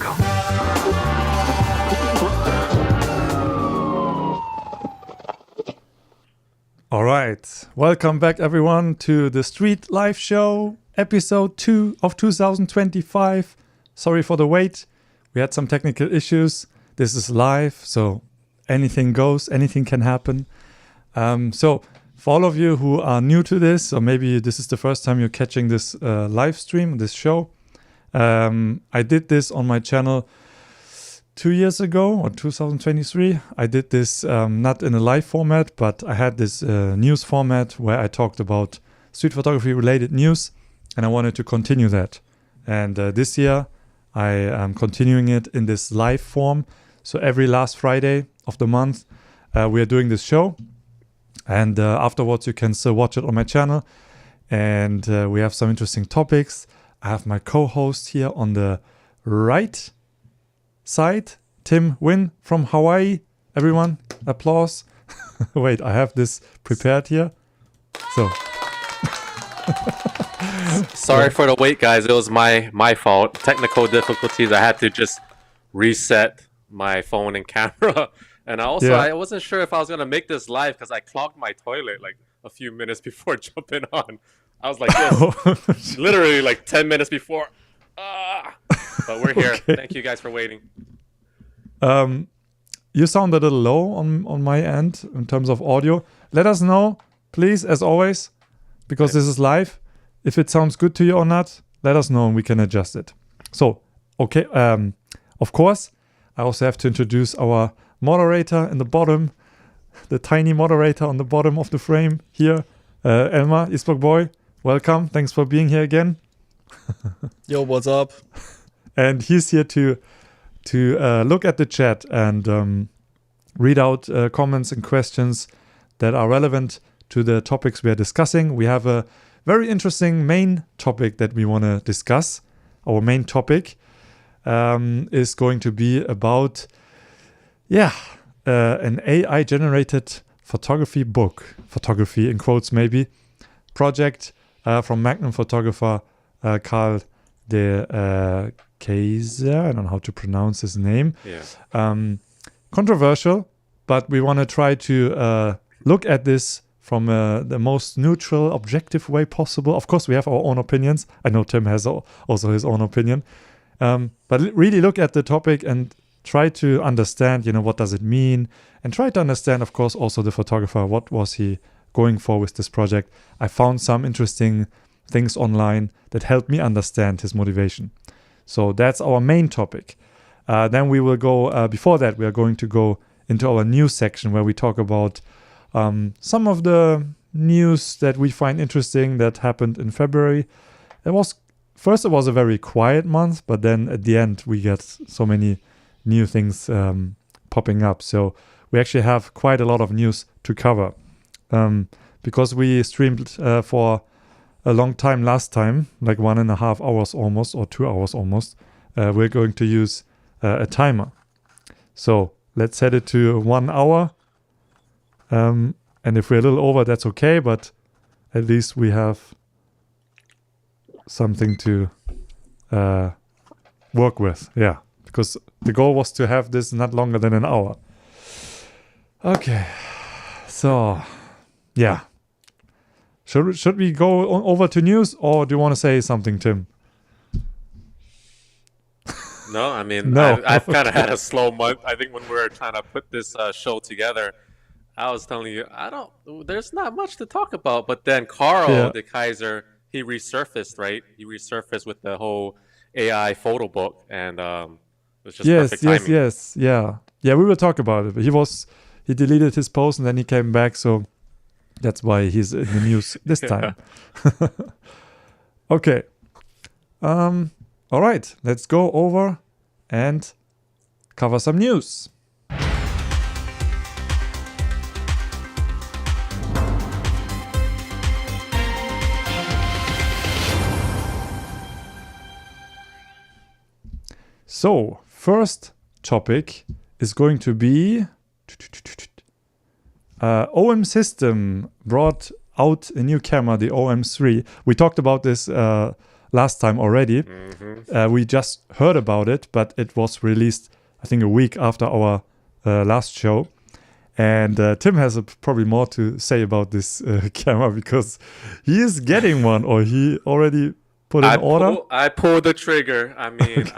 Welcome. All right. Welcome back, everyone, to the Streetlife show, episode 2 of 2025. Sorry for the wait. We had some technical issues. This is live, so anything goes, anything can happen. So for all of you who are new to this, or maybe this is the first time you're catching this live stream, this show, I did this on my channel 2 years ago, or 2023. I did this not in a live format, but I had this news format where I talked about street photography related news, and I wanted to continue that. And this year I am continuing it in this live form. So every last Friday of the month we are doing this show, and afterwards you can still watch it on my channel. And we have some interesting topics. I have my co-host here on the right side, Tim Wynn from Hawaii. Everyone, applause. Wait, I have this prepared here. So sorry for the wait, guys. It was my fault. Technical difficulties. I had to just reset my phone and camera. And I wasn't sure if I was gonna make this live because I clogged my toilet like a few minutes before jumping on. I was like this, literally like 10 minutes before. But we're here. Okay. Thank you guys for waiting. You sound a little low on my end in terms of audio. Let us know, please, as always, because this is live. If it sounds good to you or not, let us know and we can adjust it. So, okay. Of course, I also have to introduce our moderator in the bottom, the tiny moderator on the bottom of the frame here. Elmar, Eastblock Boy, welcome. Thanks for being here again. Yo, what's up? And he's here to look at the chat and read out comments and questions that are relevant to the topics we are discussing. We have a very interesting main topic that we want to discuss. Our main topic is going to be about, an AI-generated photography in quotes maybe, project from Magnum photographer Carl de Keyzer. I don't know how to pronounce his name. Yeah. Controversial, but we want to try to look at this from the most neutral, objective way possible. Of course, we have our own opinions. I know Tim has also his own opinion. But really look at the topic and try to understand, what does it mean? And try to understand, of course, also the photographer. What was he going for with this project? I found some interesting things online that helped me understand his motivation. So that's our main topic. Then we will go, before that, we are going to go into our news section where we talk about some of the news that we find interesting that happened in February. First, it was a very quiet month, but then at the end, we get so many new things popping up. So we actually have quite a lot of news to cover. Because we streamed for a long time last time, like 1.5 hours almost, or 2 hours almost, we're going to use a timer. So let's set it to 1 hour. And if we're a little over, that's okay, but at least we have something to work with. Yeah, because the goal was to have this not longer than an hour. Okay, so yeah. Should we go over to news, or do you want to say something, Tim? No, I mean, No. I've kind of had a slow month. I think when we were trying to put this show together, I was telling you, there's not much to talk about. But then Carl, the Keyzer, he resurfaced, right? He resurfaced with the whole AI photo book, and it was just perfect timing. Yes. Yeah, we will talk about it. But he deleted his post and then he came back, so that's why he's in the news this time. Okay. All right. Let's go over and cover some news. So, first topic is going to be OM System brought out a new camera, the OM-3. We talked about this a last time already. Mm-hmm. We just heard about it, but it was released, I think, a week after our last show. And Tim has probably more to say about this camera because he is getting one, or he already put an order. I pulled the trigger. I mean,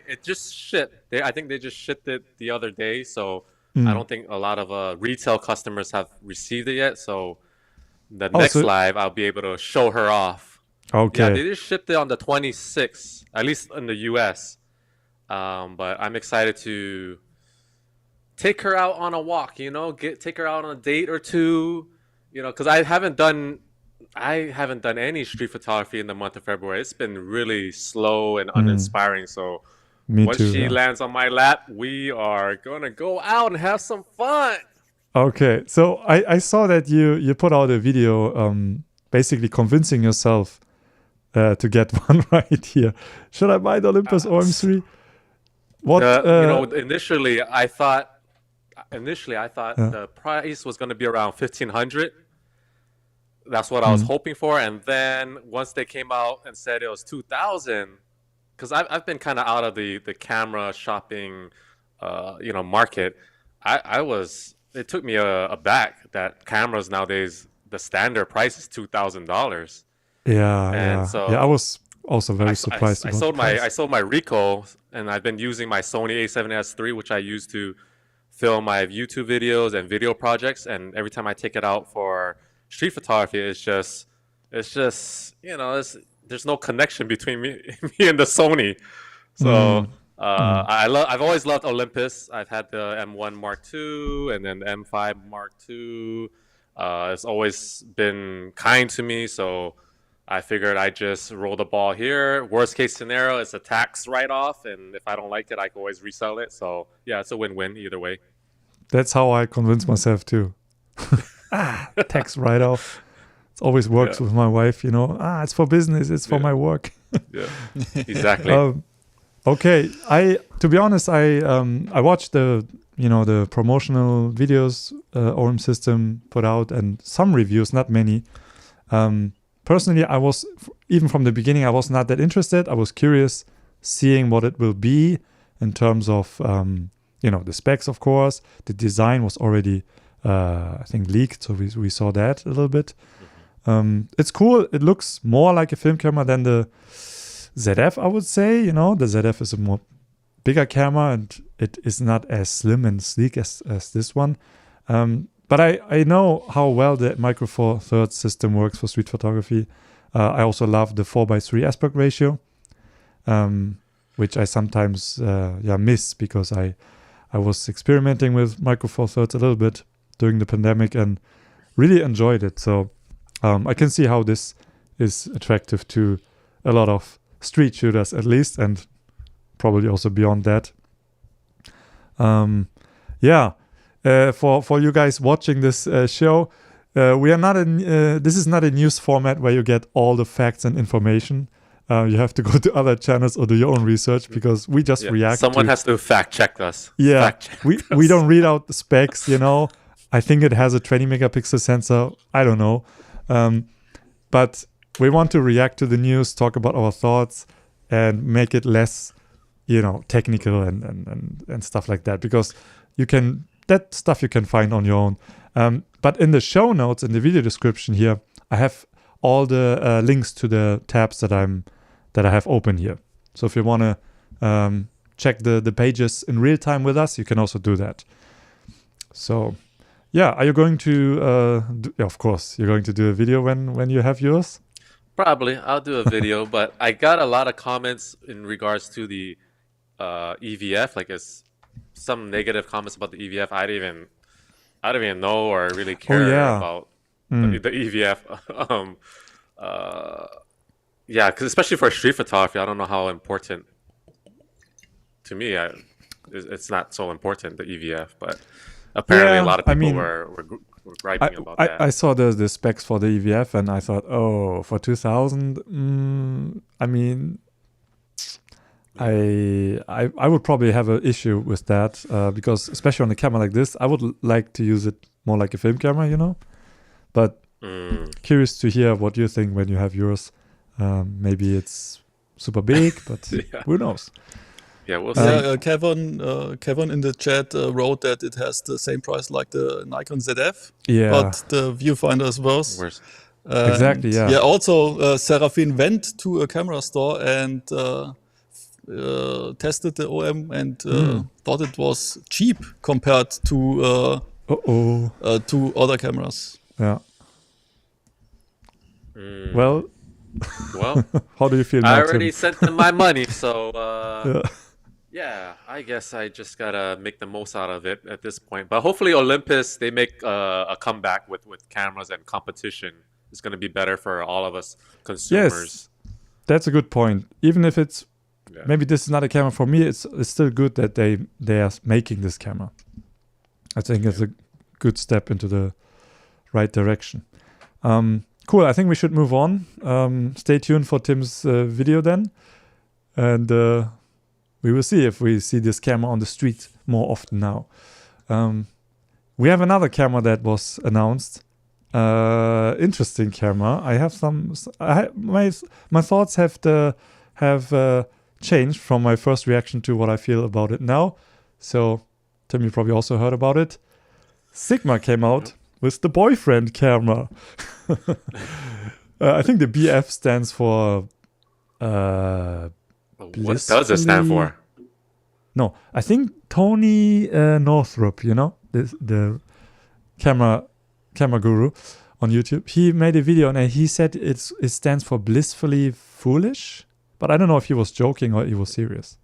it just shipped. I think they just shipped it the other day, so I don't think a lot of retail customers have received it yet. So the next live, I'll be able to show her off. Okay. Yeah, they just shipped it on the 26th, at least in the US. But I'm excited to take her out on a walk, take her out on a date or two, because I haven't done any street photography in the month of February. It's been really slow and uninspiring. So once she lands on my lap, we are going to go out and have some fun. Okay. So I saw that you put out a video basically convincing yourself to get one right here. Should I buy the Olympus OM-3? What? Initially I thought the price was going to be around $1,500. That's what I was hoping for. And then once they came out and said it was $2,000, because I've been kind of out of the camera shopping, market. It took me aback that cameras nowadays, the standard price is $2,000. Yeah. So I was also very surprised. I sold my Ricoh, and I've been using my Sony A7S III, which I use to film my YouTube videos and video projects. And every time I take it out for street photography, it's just there's no connection between me and the Sony. So I've always loved Olympus. I've had the M1 Mark II and then the M5 Mark II. It's always been kind to me, so I figured I'd just roll the ball here. Worst case scenario, it's a tax write-off, and if I don't like it, I can always resell it. So yeah, it's a win-win either way. That's how I convince myself too. Tax write-off. It always works with my wife, it's for business, it's for my work. Yeah, exactly. Okay, to be honest, I watched the promotional videos OM System put out and some reviews, not many. Personally, I was, even from the beginning, I was not that interested. I was curious seeing what it will be in terms of, the specs, of course. The design was already, I think, leaked, so we saw that a little bit. It's cool. It looks more like a film camera than the ZF, I would say. The ZF is a more bigger camera, and it is not as slim and sleek as this one. But I know how well the Micro Four Thirds system works for street photography. I also love the 4:3 aspect ratio, which I sometimes miss because I was experimenting with Micro Four Thirds a little bit during the pandemic and really enjoyed it. So I can see how this is attractive to a lot of street shooters at least, and probably also beyond that. For you guys watching this show, we are not this is not a news format where you get all the facts and information. You have to go to other channels or do your own research because we just react. Someone has to fact check us. Yeah, we don't read out the specs. I think it has a 20 megapixel sensor. I don't know, but we want to react to the news, talk about our thoughts, and make it less, technical and stuff like that, because that stuff you can find on your own. But in the show notes, in the video description here, I have all the links to the tabs that I have open here. So if you want to check the pages in real time with us, you can also do that. So yeah, are you going to? Of course, you're going to do a video when you have yours. Probably, I'll do a video, but I got a lot of comments in regards to the EVF. Like, it's some negative comments about the EVF. I don't even know or really care about the EVF. Because especially for street photography, I don't know how important. To me, it's not so important, the EVF, but apparently a lot of people were griping about that. I saw the specs for the EVF and I thought, for 2000, I would probably have an issue with that because especially on a camera like this, I would like to use it more like a film camera, But curious to hear what you think when you have yours. Maybe it's super big, but Yeah. who knows? Yeah, we'll see. Kevin in the chat wrote that it has the same price like the Nikon ZF, Yeah, but the viewfinder is worse. Where's exactly. Yeah. Yeah. Also, Serafin went to a camera store and tested the OM and thought it was cheap compared to other cameras. Yeah. Mm. Well, Well, how do you feel now, I Tim? already sent them my money, so Yeah. yeah, I guess I just gotta make the most out of it at this point. But hopefully, Olympus they make a comeback with cameras and competition. It's gonna be better for all of us consumers. That's a good point. Even if it's Yeah. maybe this is not a camera for me, it's still good that they are making this camera. I think it's a good step into the right direction. Cool. I think we should move on. Stay tuned for Tim's video then, and we will see if we see this camera on the street more often now. We have another camera that was announced. Interesting camera. I have my thoughts have changed from my first reaction to what I feel about it now. So, Tim, you probably also heard about it. Sigma came out with the boyfriend camera. I think the BF stands for. What does it stand for? No, I think Tony Northrup, the camera guru on YouTube, he made a video and he said it stands for blissfully foolish, but I don't know if he was joking or he was serious.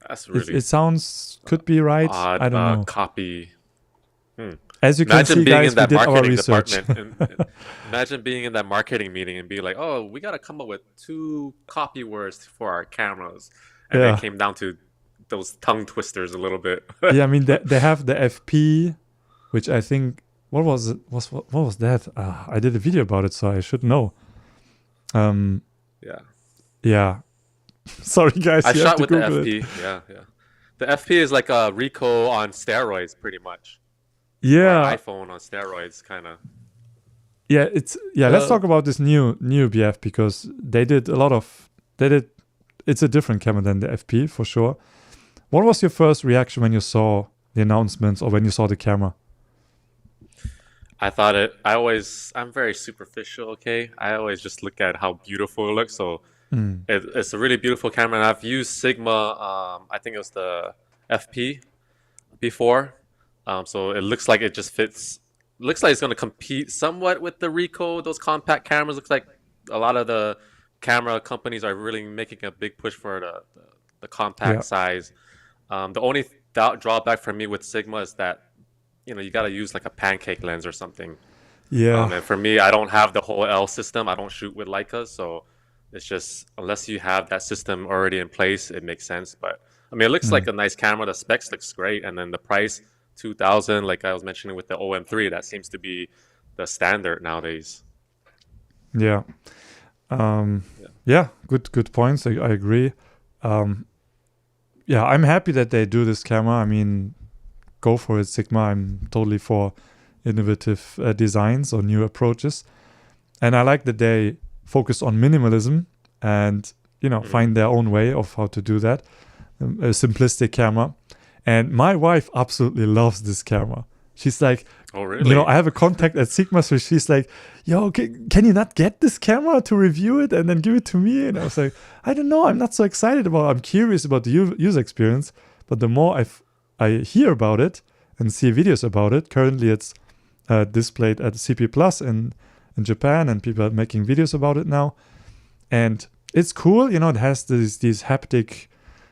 That's really It sounds could be right. odd I don't know. copy. As you can Imagine see, being guys, in we that did our marketing research. department. And imagine being in that marketing meeting and be like, "Oh, we got to come up with 2 copy words for our cameras," and Yeah. it came down to those tongue twisters a little bit. Yeah, I mean they have the FP, which I think what was it? What was that? I did a video about it, so I should know. Yeah. Yeah. Sorry, guys. I you have shot to with the Google FP. it. Yeah. The FP is like a Ricoh on steroids, pretty much. Or Yeah, an iPhone on steroids, kind of. yeah. Let's talk about this new BF because it's a different camera than the FP for sure. What was your first reaction when you saw the announcements or when you saw the camera? I thought I'm very superficial, okay? I always just look at how beautiful it looks. So it's a really beautiful camera. And I've used Sigma, I think it was the FP before. So it looks like it just fits. Looks like it's going to compete somewhat with the Ricoh, those compact cameras. Looks like a lot of the camera companies are really making a big push for the compact size. The only drawback for me with Sigma is that you got to use like a pancake lens or something. Yeah. And for me, I don't have the whole L system. I don't shoot with Leica, so it's just unless you have that system already in place, it makes sense. But I mean, it looks like a nice camera. The specs looks great, and then the price, $2,000, like I was mentioning with the OM-3, that seems to be the standard nowadays. Yeah. Yeah. Good points. I agree. Yeah, I'm happy that they do this camera. I mean, go for it, Sigma. I'm totally for innovative designs or new approaches, and I like that they focus on minimalism and find their own way of how to do that. A simplistic camera, and my wife absolutely loves this camera. She's like, oh really? I have a contact at Sigma, so she's like, yo, can you not get this camera to review it and then give it to me? And I was like, I don't know, I'm not so excited about it. I'm curious about the user experience, but the more I hear about it and see videos about it, currently it's displayed at CP Plus in Japan, and people are making videos about it now, and it's cool. It has these haptic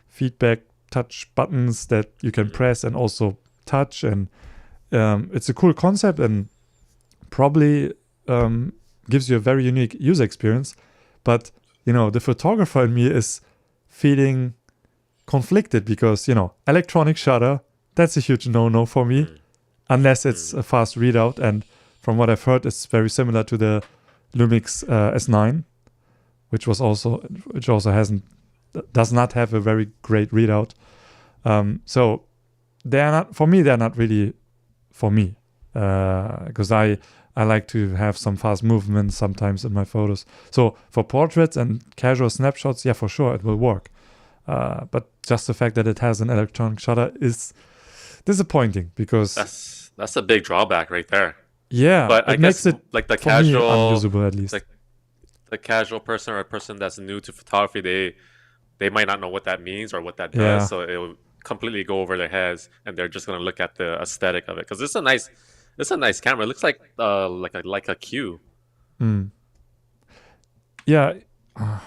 feedback touch buttons that you can press and also touch, and it's a cool concept and probably gives you a very unique user experience. But the photographer in me is feeling conflicted because electronic shutter, that's a huge no for me unless it's a fast readout, and from what I've heard it's very similar to the Lumix S9, which also does not have a very great readout. So they're not really for me because I I like to have some fast movement sometimes in my photos. So for portraits and casual snapshots, yeah, for sure, it will work. But just the fact that it has an electronic shutter is disappointing because that's a big drawback right there. Yeah, but I guess makes it like the casual, unusable at least. Like the casual person or a person that's new to photography, they might not know what that means or what that does, so it will completely go over their heads, and they're just gonna look at the aesthetic of it because it's a nice camera. It looks like a Q. Yeah,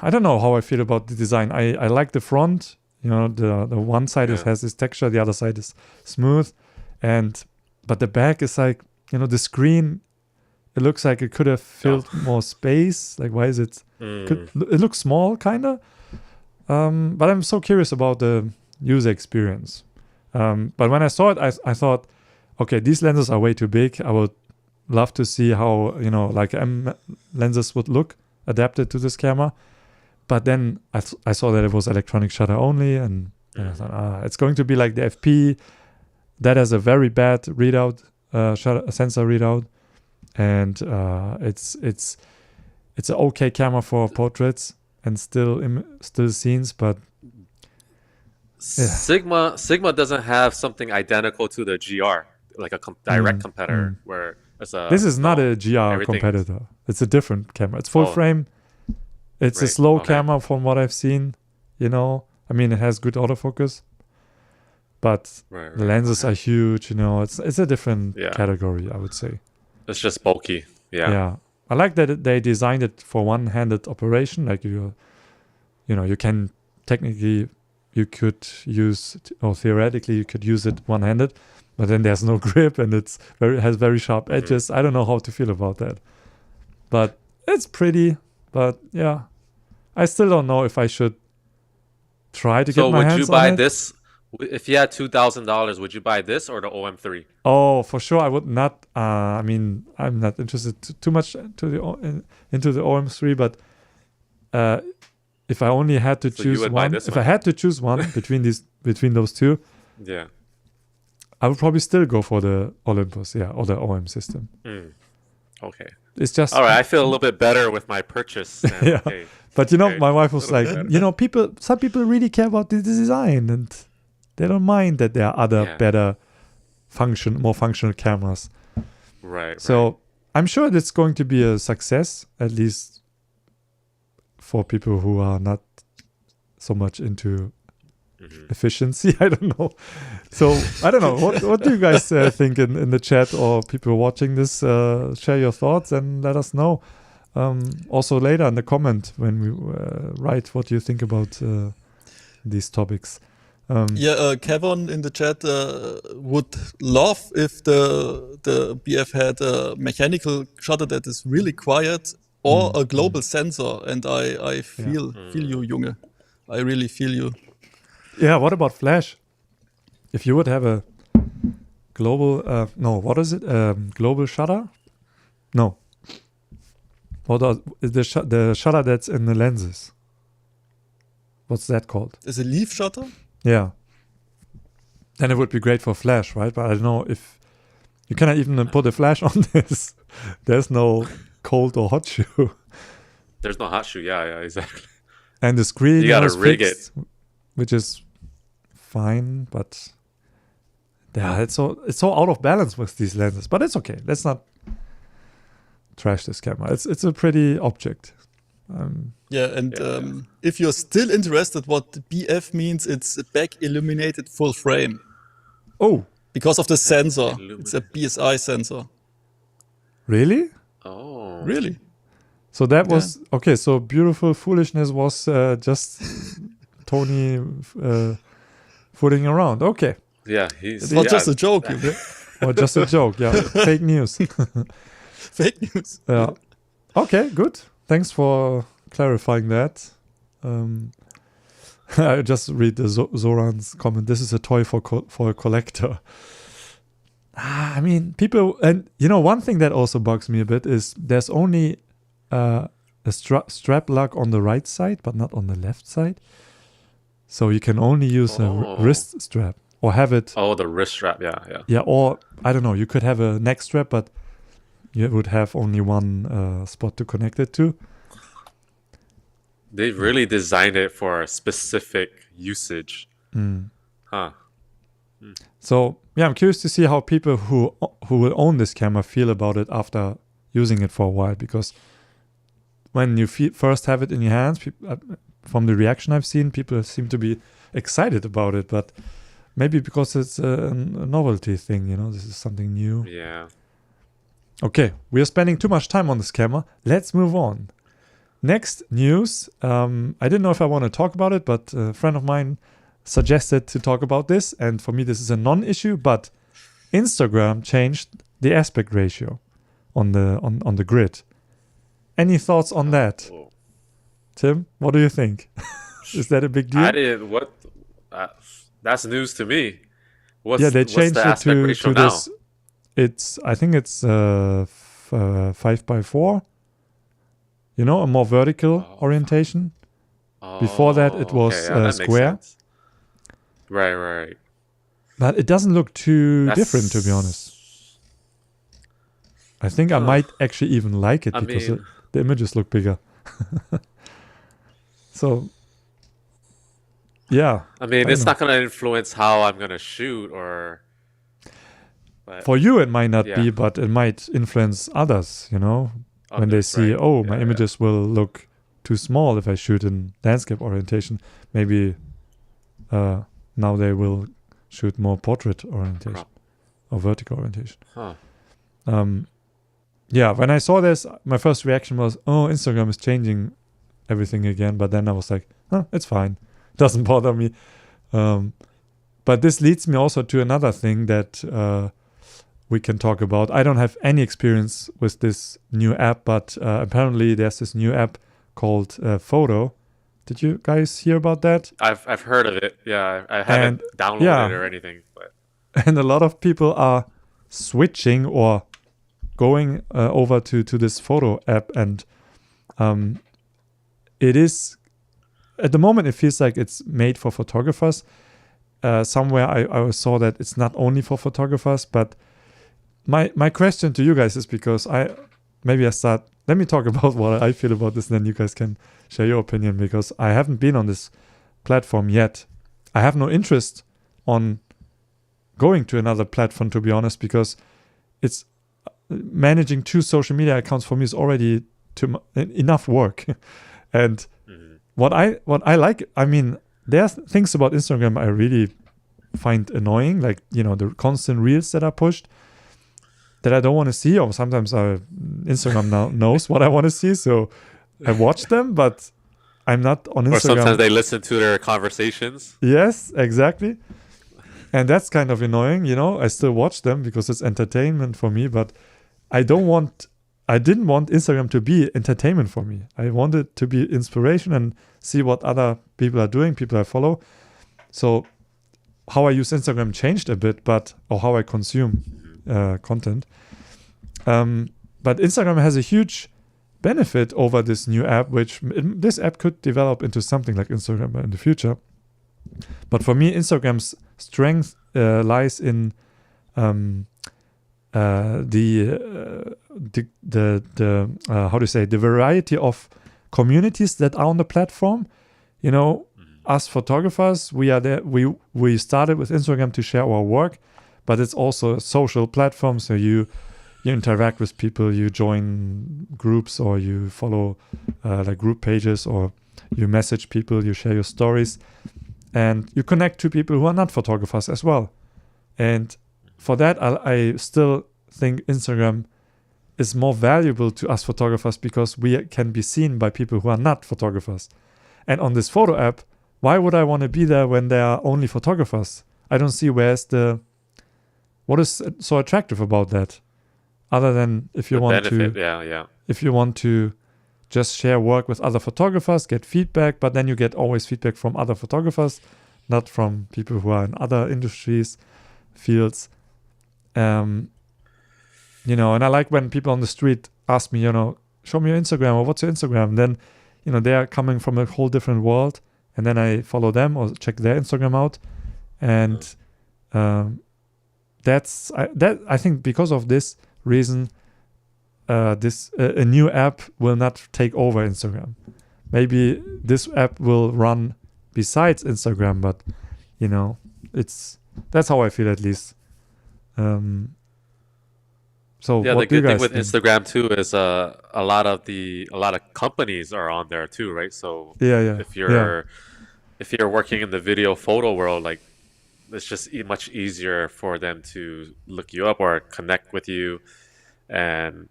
I don't know how I feel about the design. I like the front. You know, the one side has this texture, the other side is smooth, but the back is like, you know, the screen. It looks like it could have filled more space. Like, why is it? It looks small, kind of. But I'm so curious about the user experience. But when I saw it, I thought, okay, these lenses are way too big. I would love to see how, you know, like M lenses would look adapted to this camera. But then I saw that it was electronic shutter only, and I thought, it's going to be like the FP that has a very bad readout, sensor readout, and it's an okay camera for portraits and still scenes, but Sigma doesn't have something identical to the GR, like a direct competitor, where it's a. This is not a GR competitor. It's a different camera. It's full frame. It's a slow camera from what I've seen. You know, I mean, it has good autofocus, but the lenses are huge. You know, it's a different category, I would say. It's just bulky. Yeah. I like that they designed it for one-handed operation. Like you can technically, you could use, or theoretically, you could use it one-handed, but then there's no grip and has very sharp edges. I don't know how to feel about that, but it's pretty. But yeah, I still don't know if I should try to get my hands on it. So would you buy this? If you had $2,000, would you buy this or the OM-3? Oh, for sure, I would not. I mean, I'm not interested too much into the OM-3, but if I only had to choose one, I had to choose one between those two, I would probably still go for the Olympus, or the OM system. Okay. It's just all right. I feel a little bit better with my purchase. But you know, my wife was like, you know, some people really care about the design, and they don't mind that there are other better more functional cameras. Right. So I'm sure it's going to be a success, at least for people who are not so much into efficiency. I don't know. So I don't know. What do you guys think in the chat, or people watching this? Share your thoughts and let us know. Also later in the comment when we write what you think about these topics. Kevin in the chat would love if the BF had a mechanical shutter that is really quiet, or a global sensor. And I feel you, Junge. I really feel you. Yeah, what about flash? If you would have a global, what is it? Global shutter? No. What is the shutter that's in the lenses? What's that called? Is it leaf shutter? Yeah. Then it would be great for flash, right? But I don't know if you cannot even put a flash on this. There's no cold or hot shoe. There's no hot shoe. Yeah, exactly. And the screen you gotta rig it, which is fine, but it's so out of balance with these lenses. But it's okay. Let's not trash this camera. It's a pretty object. If you're still interested what BF means, it's a back illuminated full frame. Oh, because of the sensor. It's a BSI sensor. Really? Oh, really? So that was okay. So Beautiful Foolishness was just Tony fooling around. Okay. Yeah, it's not just a joke. Or just a joke. Yeah, fake news. Fake news. Yeah. Okay, good. Thanks for clarifying that. I just read the Zoran's comment. This is a toy for a collector. I mean, people, and you know, one thing that also bugs me a bit is there's only a strap lock on the right side, but not on the left side. So you can only use a wrist strap or have it. Oh, the wrist strap. Yeah. Yeah, or I don't know. You could have a neck strap, but you would have only one spot to connect it to. They really designed it for a specific usage. Huh. So yeah, I'm curious to see how people who will own this camera feel about it after using it for a while, because when you first have it in your hands, from the reaction I've seen, people seem to be excited about it, but maybe because it's a novelty thing, this is something new. Yeah. Okay, we are spending too much time on this camera. Let's move on. Next news. I didn't know if I want to talk about it, but a friend of mine suggested to talk about this, and for me this is a non-issue, but Instagram changed the aspect ratio on the grid. Any thoughts on that? Oh. Tim, what do you think? Is that a big deal? I didn't. What? That's news to me. They changed the it to now? this. I think it's 5:4. A more vertical orientation. Before that, it was square. Right. But it doesn't look too different, to be honest. I think I might actually even like it because the images look bigger. So, yeah. It's not going to influence how I'm going to shoot For you, it might not be, but it might influence others, when they see, my images will look too small if I shoot in landscape orientation. Maybe now they will shoot more portrait orientation or vertical orientation. When I saw this, my first reaction was, Instagram is changing everything again. But then I was like, it's fine. Doesn't bother me. But this leads me also to another thing that we can talk about. I don't have any experience with this new app, but apparently there's this new app called Foto. Did you guys hear about that? I've heard of it. Yeah, I haven't downloaded it or anything. But. And a lot of people are switching or going over to this Foto app, and it is, at the moment, it feels like it's made for photographers. Somewhere I saw that it's not only for photographers, but my question to you guys is, because let me talk about what I feel about this, and then you guys can share your opinion, because I haven't been on this platform yet. I have no interest on going to another platform, to be honest, because it's managing 2 social media accounts for me is already enough work. And what I like, there's things about Instagram I really find annoying, like the constant reels that are pushed that I don't want to see, or sometimes Instagram now knows what I want to see, so I watch them, but I'm not on Instagram. Or sometimes they listen to their conversations. Yes, exactly. And that's kind of annoying, I still watch them because it's entertainment for me, but I didn't want Instagram to be entertainment for me. I wanted to be inspiration and see what other people are doing, people I follow. So how I use Instagram changed a bit, or how I consume content. But Instagram has a huge benefit over this new app, which this app could develop into something like Instagram in the future. But for me, Instagram's strength lies in the variety of communities that are on the platform. Us photographers, we are there. We started with Instagram to share our work, but it's also a social platform. So you interact with people, you join groups, or you follow like group pages, or you message people, you share your stories, and you connect to people who are not photographers as well. And for that, I still think Instagram is more valuable to us photographers because we can be seen by people who are not photographers. And on this Foto app, why would I want to be there when there are only photographers? I don't see what is so attractive about that, other than if you want to just share work with other photographers, get feedback, but then you get always feedback from other photographers, not from people who are in other industries, fields. And I like when people on the street ask me, show me your Instagram, or what's your Instagram? Then, they are coming from a whole different world, and then I follow them or check their Instagram out. And I think because of this reason, a new app will not take over Instagram. Maybe this app will run besides Instagram, but that's how I feel, at least. So Yeah, what the do you good thing guys with think? Instagram too is a lot of companies are on there too, right? So Yeah. if you're working in the video photo world, like it's just much easier for them to look you up or connect with you. And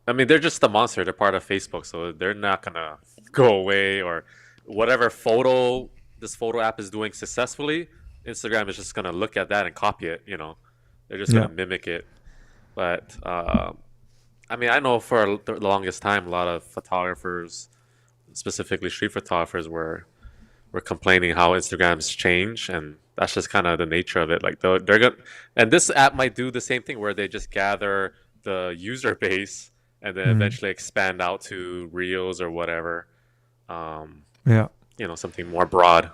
I mean, they're just a monster. They're part of Facebook, so they're not gonna go away, or whatever this photo app is doing successfully. Instagram is just gonna look at that and copy it. They're just Yeah. gonna mimic it. But I mean, I know for the longest time, a lot of photographers, specifically street photographers, were complaining how Instagram's changed, and that's just kind of the nature of it. Like they're gonna, and this app might do the same thing where they just gather the user base and then eventually expand out to reels or whatever. Yeah. Something more broad.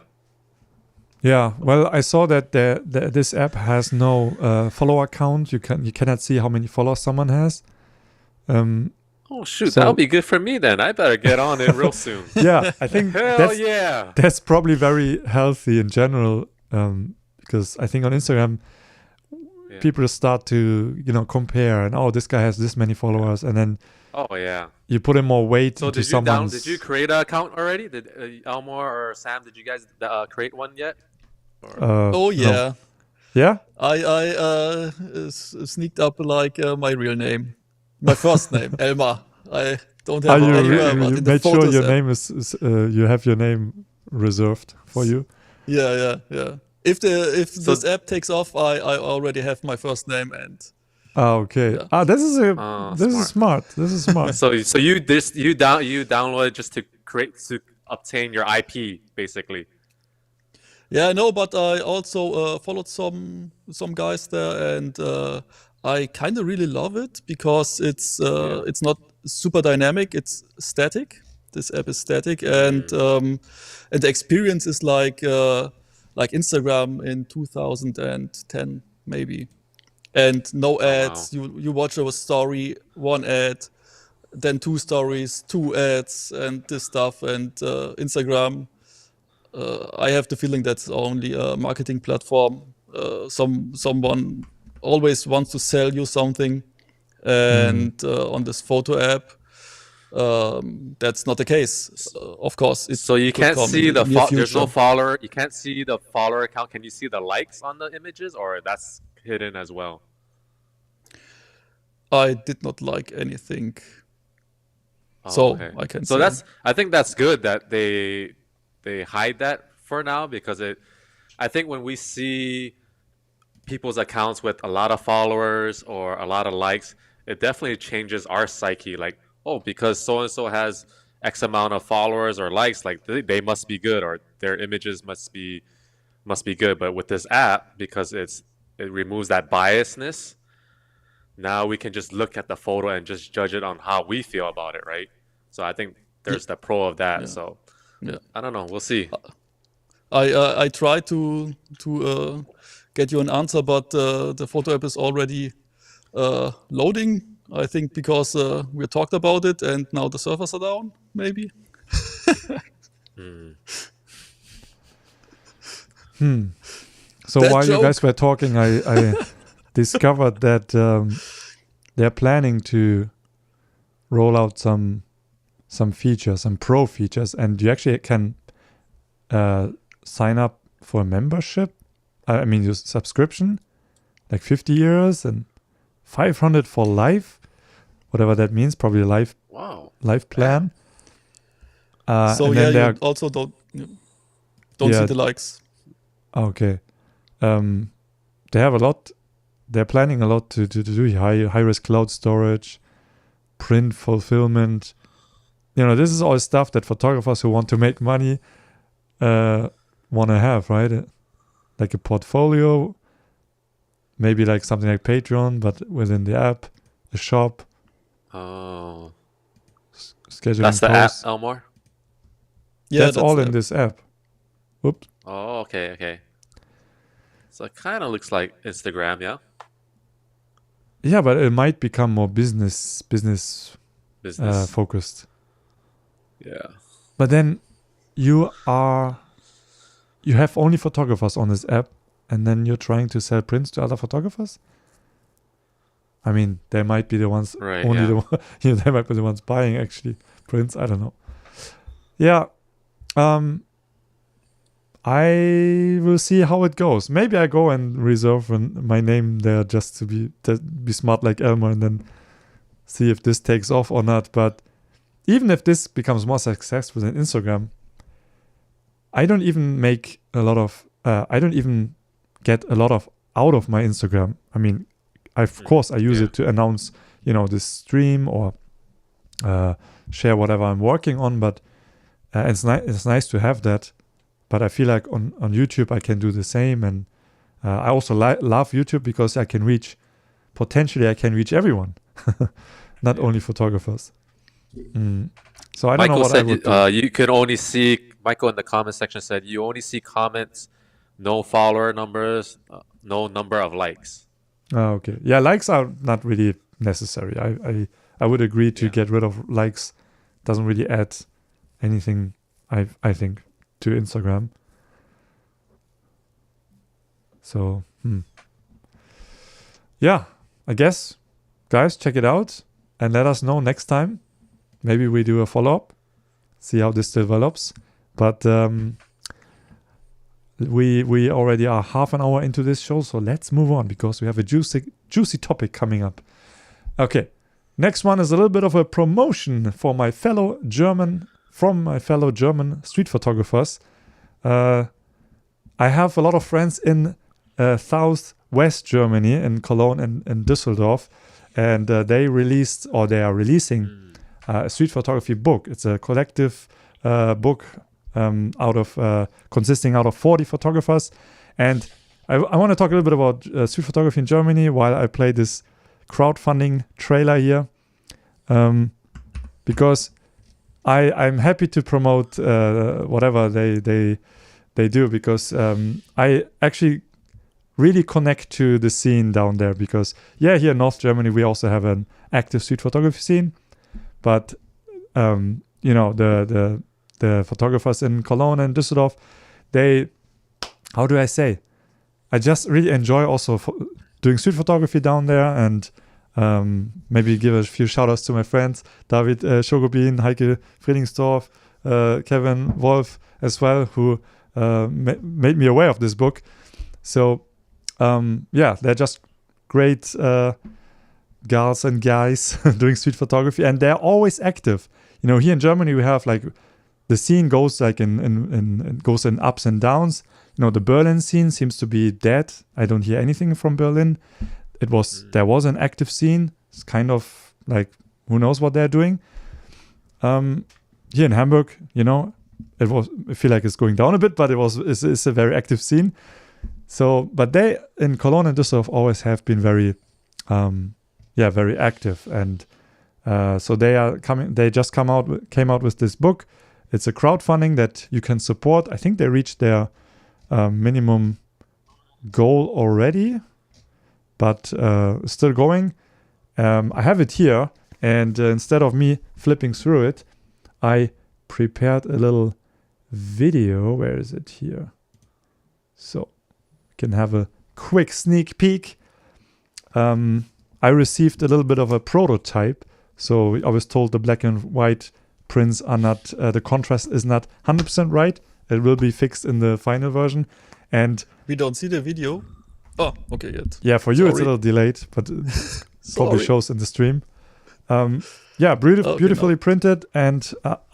Yeah, well, I saw that this app has no follower count. You cannot see how many followers someone has. Oh shoot, So- that'll be good for me then. I better get on it real soon. Yeah, I think Hell yeah! that's probably very healthy in general, because I think on Instagram Yeah. people start to compare, and this guy has this many followers, and then Oh yeah. you put in more weight So into did someone's. did you create an account already? Did Elmore or Sam? Did you guys create one yet? Oh Oh yeah, yeah. I sneaked up like my real name, my first name, Elmar. I don't have You it anywhere, but you in the made sure photos your app. name is you have your name reserved for you. Yeah. If So- this app takes off, I already have my first name and Okay. Yeah. This is this is smart. smart. This is smart. So you download just to obtain your IP basically. yeah, no, but I also followed some guys there, and I kind of really love it because it's not super dynamic. It's static. This app is static, and the experience is like Instagram in 2010 maybe, and no ads. You watch a story, one ad, then two stories, two ads, and this stuff, and Instagram. I have the feeling that's only a marketing platform. Someone always wants to sell you something, and on this photo app, that's not the case. Of course, it So you could can't come see in the near there's no future. follower. You can't see the follower account. Can you see the likes on the images, or that's hidden as well? I did not like anything, Oh, so okay. I can. So say. I think that's good that they hide that for now, because I think when we see people's accounts with a lot of followers or a lot of likes, it definitely changes our psyche. Like, oh, because so and so has X amount of followers or likes, like they must be good, or their images must be good. But with this app, because it removes that biasness, now we can just look at the photo and just judge it on how we feel about it, right? So I think there's the pro of that. Yeah. So Yeah. I don't know. We'll see. I tried to get you an answer, but the photo app is already loading. I think because we talked about it, and now the servers are down. Maybe. So That while you joke. guys were talking, I discovered that they're planning to roll out some features, some pro features, and you actually can sign up for a membership. I mean, your subscription, like 50 euros and 500 for life, whatever that means. Probably a Wow. life plan. So and yeah, then you they're also don't Yeah. see the likes. okay. They have a lot. They're planning a lot to do high risk cloud storage, print fulfillment. This is all stuff that photographers who want to make money want to have, right? Like a portfolio, maybe like something like Patreon, but within the app, a shop, Oh, scheduling that's the app, posts. Elmore. Yeah, That's all in the- this app. Oops. Oh, okay. So it kind of looks like Instagram, yeah. Yeah, but it might become more business focused. Yeah. But then you have only photographers on this app, and then you're trying to sell prints to other photographers. I mean, they might be the ones they might be the ones buying actually prints. I don't know. Yeah. I will see how it goes. Maybe I go and reserve my name there just to be smart like Elmer, and then see if this takes off or not. But even if this becomes more successful than Instagram, I don't even make a lot of. I don't even get a lot of out of my Instagram. I mean, of course, I use it to announce, this stream or share whatever I'm working on. But it's nice to have that. But I feel like on YouTube I can do the same, and I also love YouTube because I can reach everyone, not only photographers. So I don't know what I would do. You can only see, Michael in the comment section said, you only see comments, no follower numbers, no number of likes. Oh, okay. Yeah, likes are not really necessary. I would agree to get rid of likes. Doesn't really add anything, I think, to Instagram. So, yeah, I guess, guys, check it out and let us know next time. Maybe we do a follow-up, see how this develops. But we already are half an hour into this show, so let's move on because we have a juicy topic coming up. Okay, next one is a little bit of a promotion for my fellow German street photographers. I have a lot of friends in southwest Germany, in Cologne and Düsseldorf, and they are releasing a street photography book. It's a collective book consisting out of 40 photographers, and I want to talk a little bit about street photography in Germany while I play this crowdfunding trailer here, because I'm happy to promote whatever they do, because I actually really connect to the scene down there, because here in North Germany we also have an active street photography scene, but the photographers in Cologne and Düsseldorf, I just really enjoy also doing street photography down there, and maybe give a few shout outs to my friends, David Schogobin, Heike Friedingsdorf, Kevin Wolf as well, who made me aware of this book. So they're just great girls and guys doing street photography, and they're always active. Here in Germany we have like the scene goes like goes in ups and downs. The Berlin scene seems to be dead. I don't hear anything from Berlin. There was an active scene. It's kind of like, who knows what they're doing. Here in Hamburg, I feel like it's going down a bit, but it's a very active scene. So, but they in Cologne and Düsseldorf always have been very, very active, and so they just came out with this book. It's a crowdfunding that you can support. I think they reached their minimum goal already, but still going. I have it here, and instead of me flipping through it, I prepared a little video. Where is it here? So you can have a quick sneak peek. I received a little bit of a prototype. So I was told the black and white prints are not, the contrast is not 100% right. It will be fixed in the final version. And we don't see the video. Oh, okay, yet. Yeah, for you it's a little delayed, but it probably shows in the stream. Beautifully printed, and how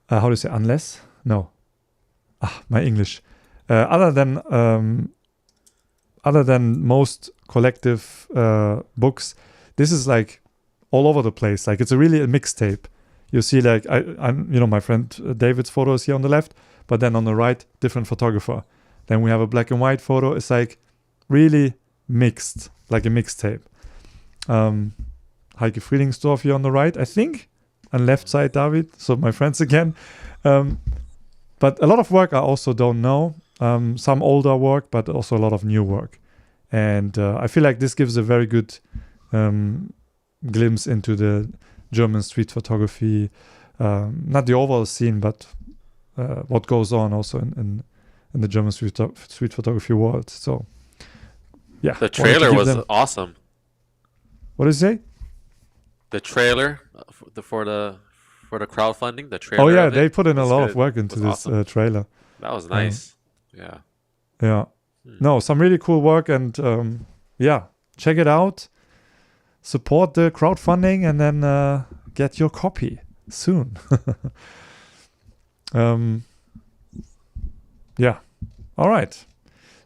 do you say, unless? No. My English. Other than most collective books, this is like all over the place. Like, it's really a mixtape. You see, like, my friend David's photo is here on the left, but then on the right, different photographer. Then we have a black and white photo. It's like really mixed, like a mixtape. Heike Friedingsdorf here on the right, I think, and left side David. So my friends again. But a lot of work I also don't know. Some older work, but also a lot of new work. And I feel like this gives a very good glimpse into the German street photography, not the overall scene, but what goes on also in the German street photography world. So, yeah. The trailer was awesome. What did you say? The trailer for the crowdfunding. The trailer. Oh yeah, they put in a lot of work into this awesome. trailer. That was nice. Yeah. Yeah. No, some really cool work, and check it out. Support the crowdfunding, and then get your copy soon. Yeah. All right.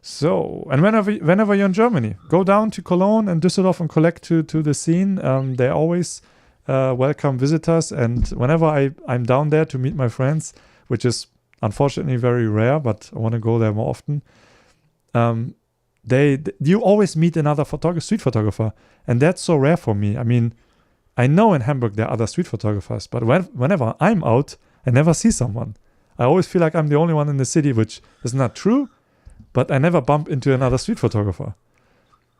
So, and whenever you're in Germany, go down to Cologne and Düsseldorf and collect to the scene. They always welcome visitors, and whenever I'm down there to meet my friends, which is unfortunately very rare, but I want to go there more often. You always meet another street photographer, and that's so rare for me. I mean, I know in Hamburg there are other street photographers, but whenever I'm out, I never see someone. I always feel like I'm the only one in the city, which is not true, but I never bump into another street photographer,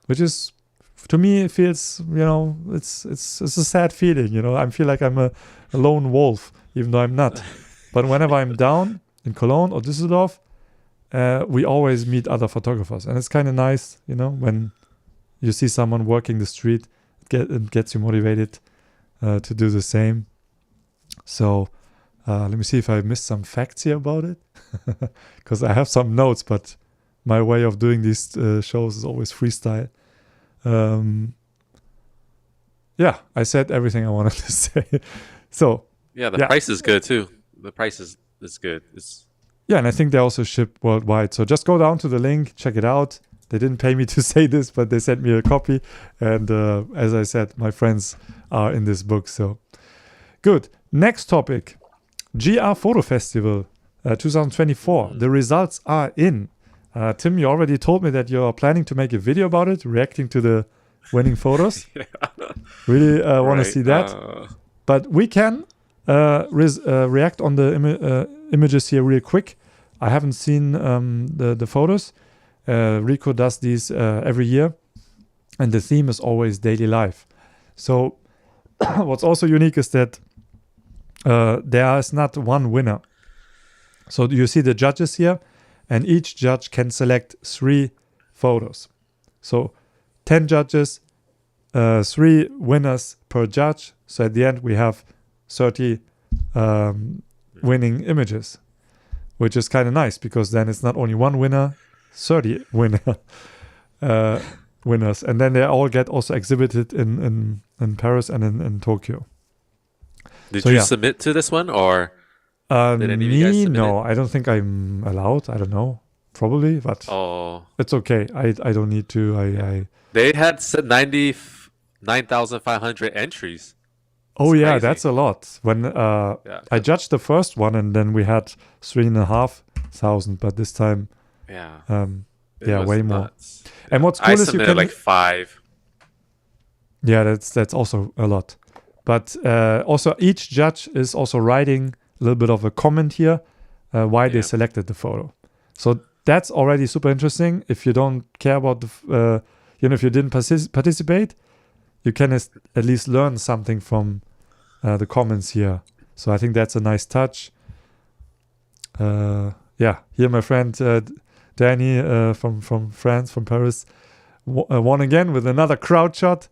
which is, to me, it feels, it's a sad feeling, I feel like I'm a lone wolf, even though I'm not. But whenever I'm down in Cologne or Düsseldorf, we always meet other photographers, and it's kind of nice, when you see someone working the street, it gets you motivated to do the same. So let me see if I missed some facts here about it, because I have some notes, but my way of doing these shows is always freestyle. I said everything I wanted to say. So the price is good too. The price is good. And I think they also ship worldwide. So just go down to the link, check it out. They didn't pay me to say this, but they sent me a copy. And as I said, my friends are in this book. So good. Next topic, GR Photo Festival 2024. The results are in. Tim, you already told me that you're planning to make a video about it, reacting to the winning photos. Really want to see that. But we can react on the images here real quick. I haven't seen the photos. Rico does these every year, and the theme is always daily life. So what's also unique is that there is not one winner. So you see the judges here, and each judge can select 3 photos. So 10 judges, 3 winners per judge. So at the end we have 30 winning images, which is kind of nice, because then it's not only one winner, 30 winners, and then they all get also exhibited in Paris and in Tokyo. Did you submit to this one, or did any of you guys submit? No, I don't think I'm allowed. I don't know, probably, but it's okay. I don't need to. They had 9,500 entries. Oh yeah, that's a lot. When I judged the first one, and then we had 3,500, but this time, way more. Nuts. And what's cool is you can like 5. Yeah, that's also a lot. But also each judge is also writing a little bit of a comment here why they selected the photo. So that's already super interesting. If you don't care about the, if you didn't participate, you can at least learn something from the comments here. So I think that's a nice touch. Here my friend Danny from France, from Paris, won again with another crowd shot.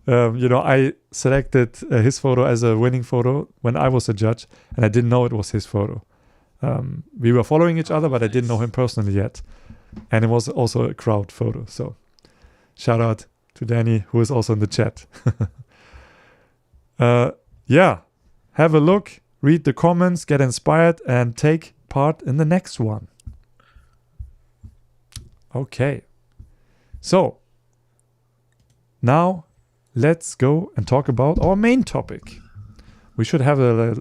I selected his photo as a winning photo when I was a judge, and I didn't know it was his photo. We were following each other, but I didn't know him personally yet. And it was also a crowd photo. So shout out to Danny, who is also in the chat. Have a look, read the comments, get inspired, and take part in the next one. Okay. So now let's go and talk about our main topic. We should have a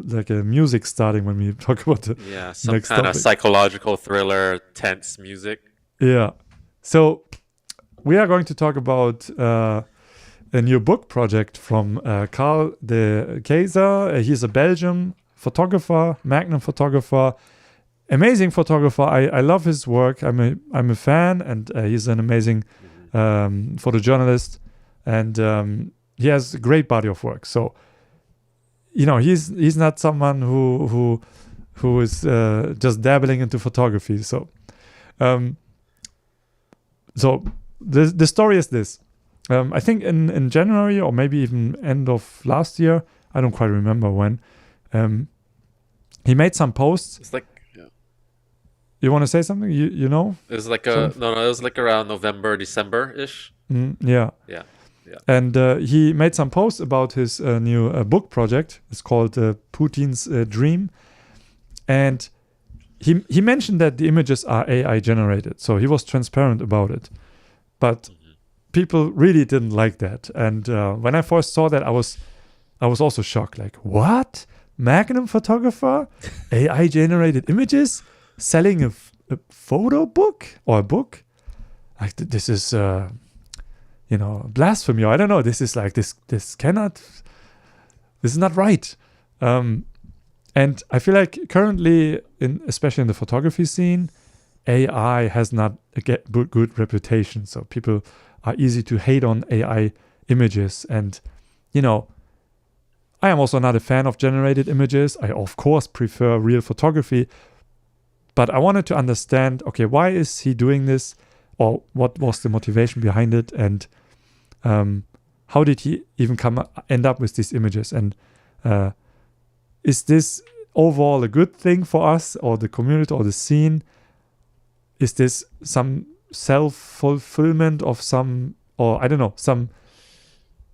music starting when we talk about the some next kind topic. of psychological thriller, tense music. Yeah. So we are going to talk about a new book project from Carl de Keyzer. He's a Belgian photographer, Magnum photographer, amazing photographer. I love his work. I'm a fan, and he's an amazing photojournalist, and he has a great body of work. So, he's not someone who is just dabbling into photography. So, the story is this. I think in January or maybe even end of last year, I don't quite remember when, he made some posts. It's like, you want to say something? You know? It was like it was like around November, December-ish. Yeah. And he made some posts about his new book project. It's called Putin's Dream. And he mentioned that the images are AI generated. So he was transparent about it. But people really didn't like that. And when I first saw that, I was also shocked. Like, what? Magnum photographer? AI generated images? Selling a photo book or a book? Like, this is blasphemy. I don't know. This is like this is not right. And I feel like currently, especially in the photography scene, AI has not a good reputation. So people are easy to hate on AI images. And, I am also not a fan of generated images. I, of course, prefer real photography. But I wanted to understand, okay, why is he doing this? Or what was the motivation behind it? And how did he even end up with these images? And is this overall a good thing for us or the community or the scene? Is this some self-fulfillment of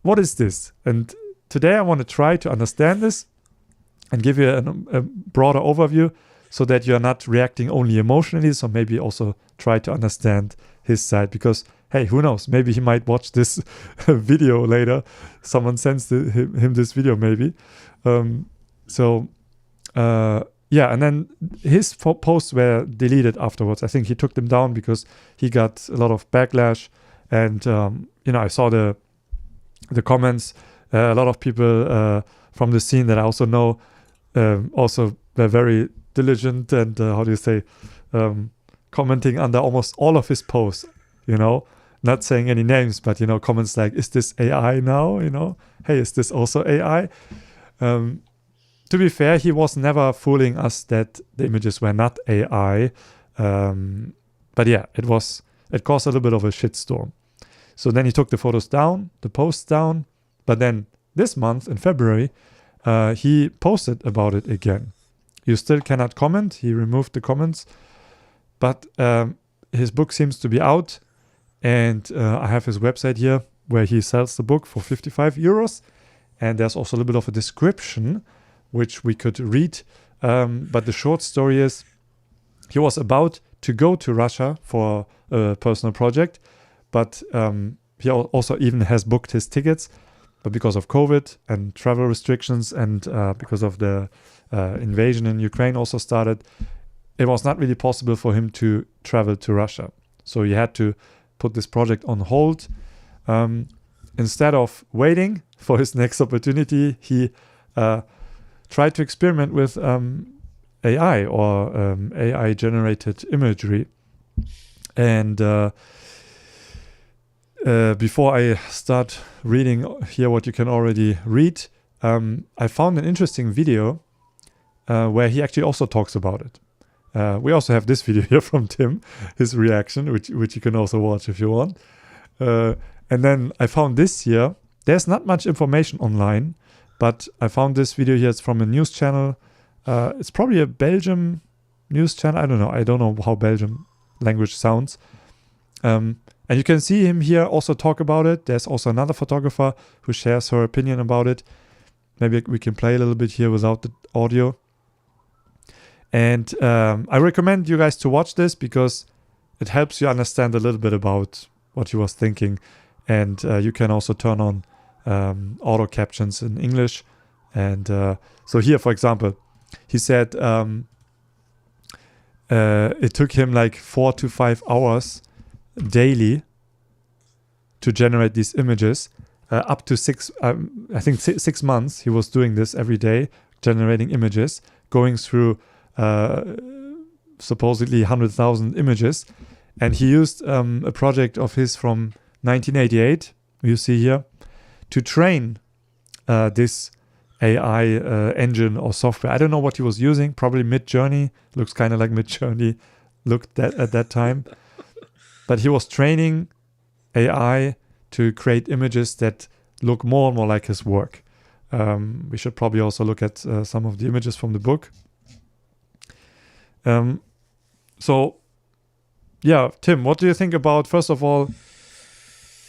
what is this? And today I want to try to understand this and give you a broader overview so that you're not reacting only emotionally. So maybe also try to understand his side, because hey, who knows? Maybe he might watch this video later. Someone sends him this video maybe. And then his posts were deleted afterwards. I think he took them down because he got a lot of backlash. And, I saw the comments. A lot of people from the scene that I also know also were very diligent and, commenting under almost all of his posts, not saying any names, but, comments like, is this AI now? Hey, is this also AI? To be fair, he was never fooling us that the images were not AI. But yeah, it caused a little bit of a shitstorm. So then he took the posts down. But then this month in February, he posted about it again. You still cannot comment. He removed the comments. But his book seems to be out. And I have his website here where he sells the book for 55 euros. And there's also a little bit of a description which we could read. But the short story is he was about to go to Russia for a personal project, but he also even has booked his tickets. But because of COVID and travel restrictions and because of the invasion in Ukraine also started, it was not really possible for him to travel to Russia. So he had to put this project on hold. Instead of waiting for his next opportunity, he tried to experiment with AI or AI-generated imagery. And before I start reading here what you can already read, I found an interesting video where he actually also talks about it. We also have this video here from Tim, his reaction, which you can also watch if you want. And then I found this here. There's not much information online, but I found this video here. It's from a news channel. It's probably a Belgium news channel. I don't know how Belgium language sounds. And you can see him here also talk about it. There's also another photographer who shares her opinion about it. Maybe we can play a little bit here without the audio. And I recommend you guys to watch this because it helps you understand a little bit about what he was thinking. And you can also turn on auto captions in English. And so here, for example, he said it took him like 4 to 5 hours daily to generate these images. Up to 6 months he was doing this every day, generating images, going through supposedly 100,000 images. And he used a project of his from 1988, you see here, to train this AI engine or software. I don't know what he was using, probably Midjourney. Looks kind of like Midjourney looked at that time. But he was training AI to create images that look more and more like his work. We should probably also look at some of the images from the book. So, yeah, Tim, what do you think about, first of all,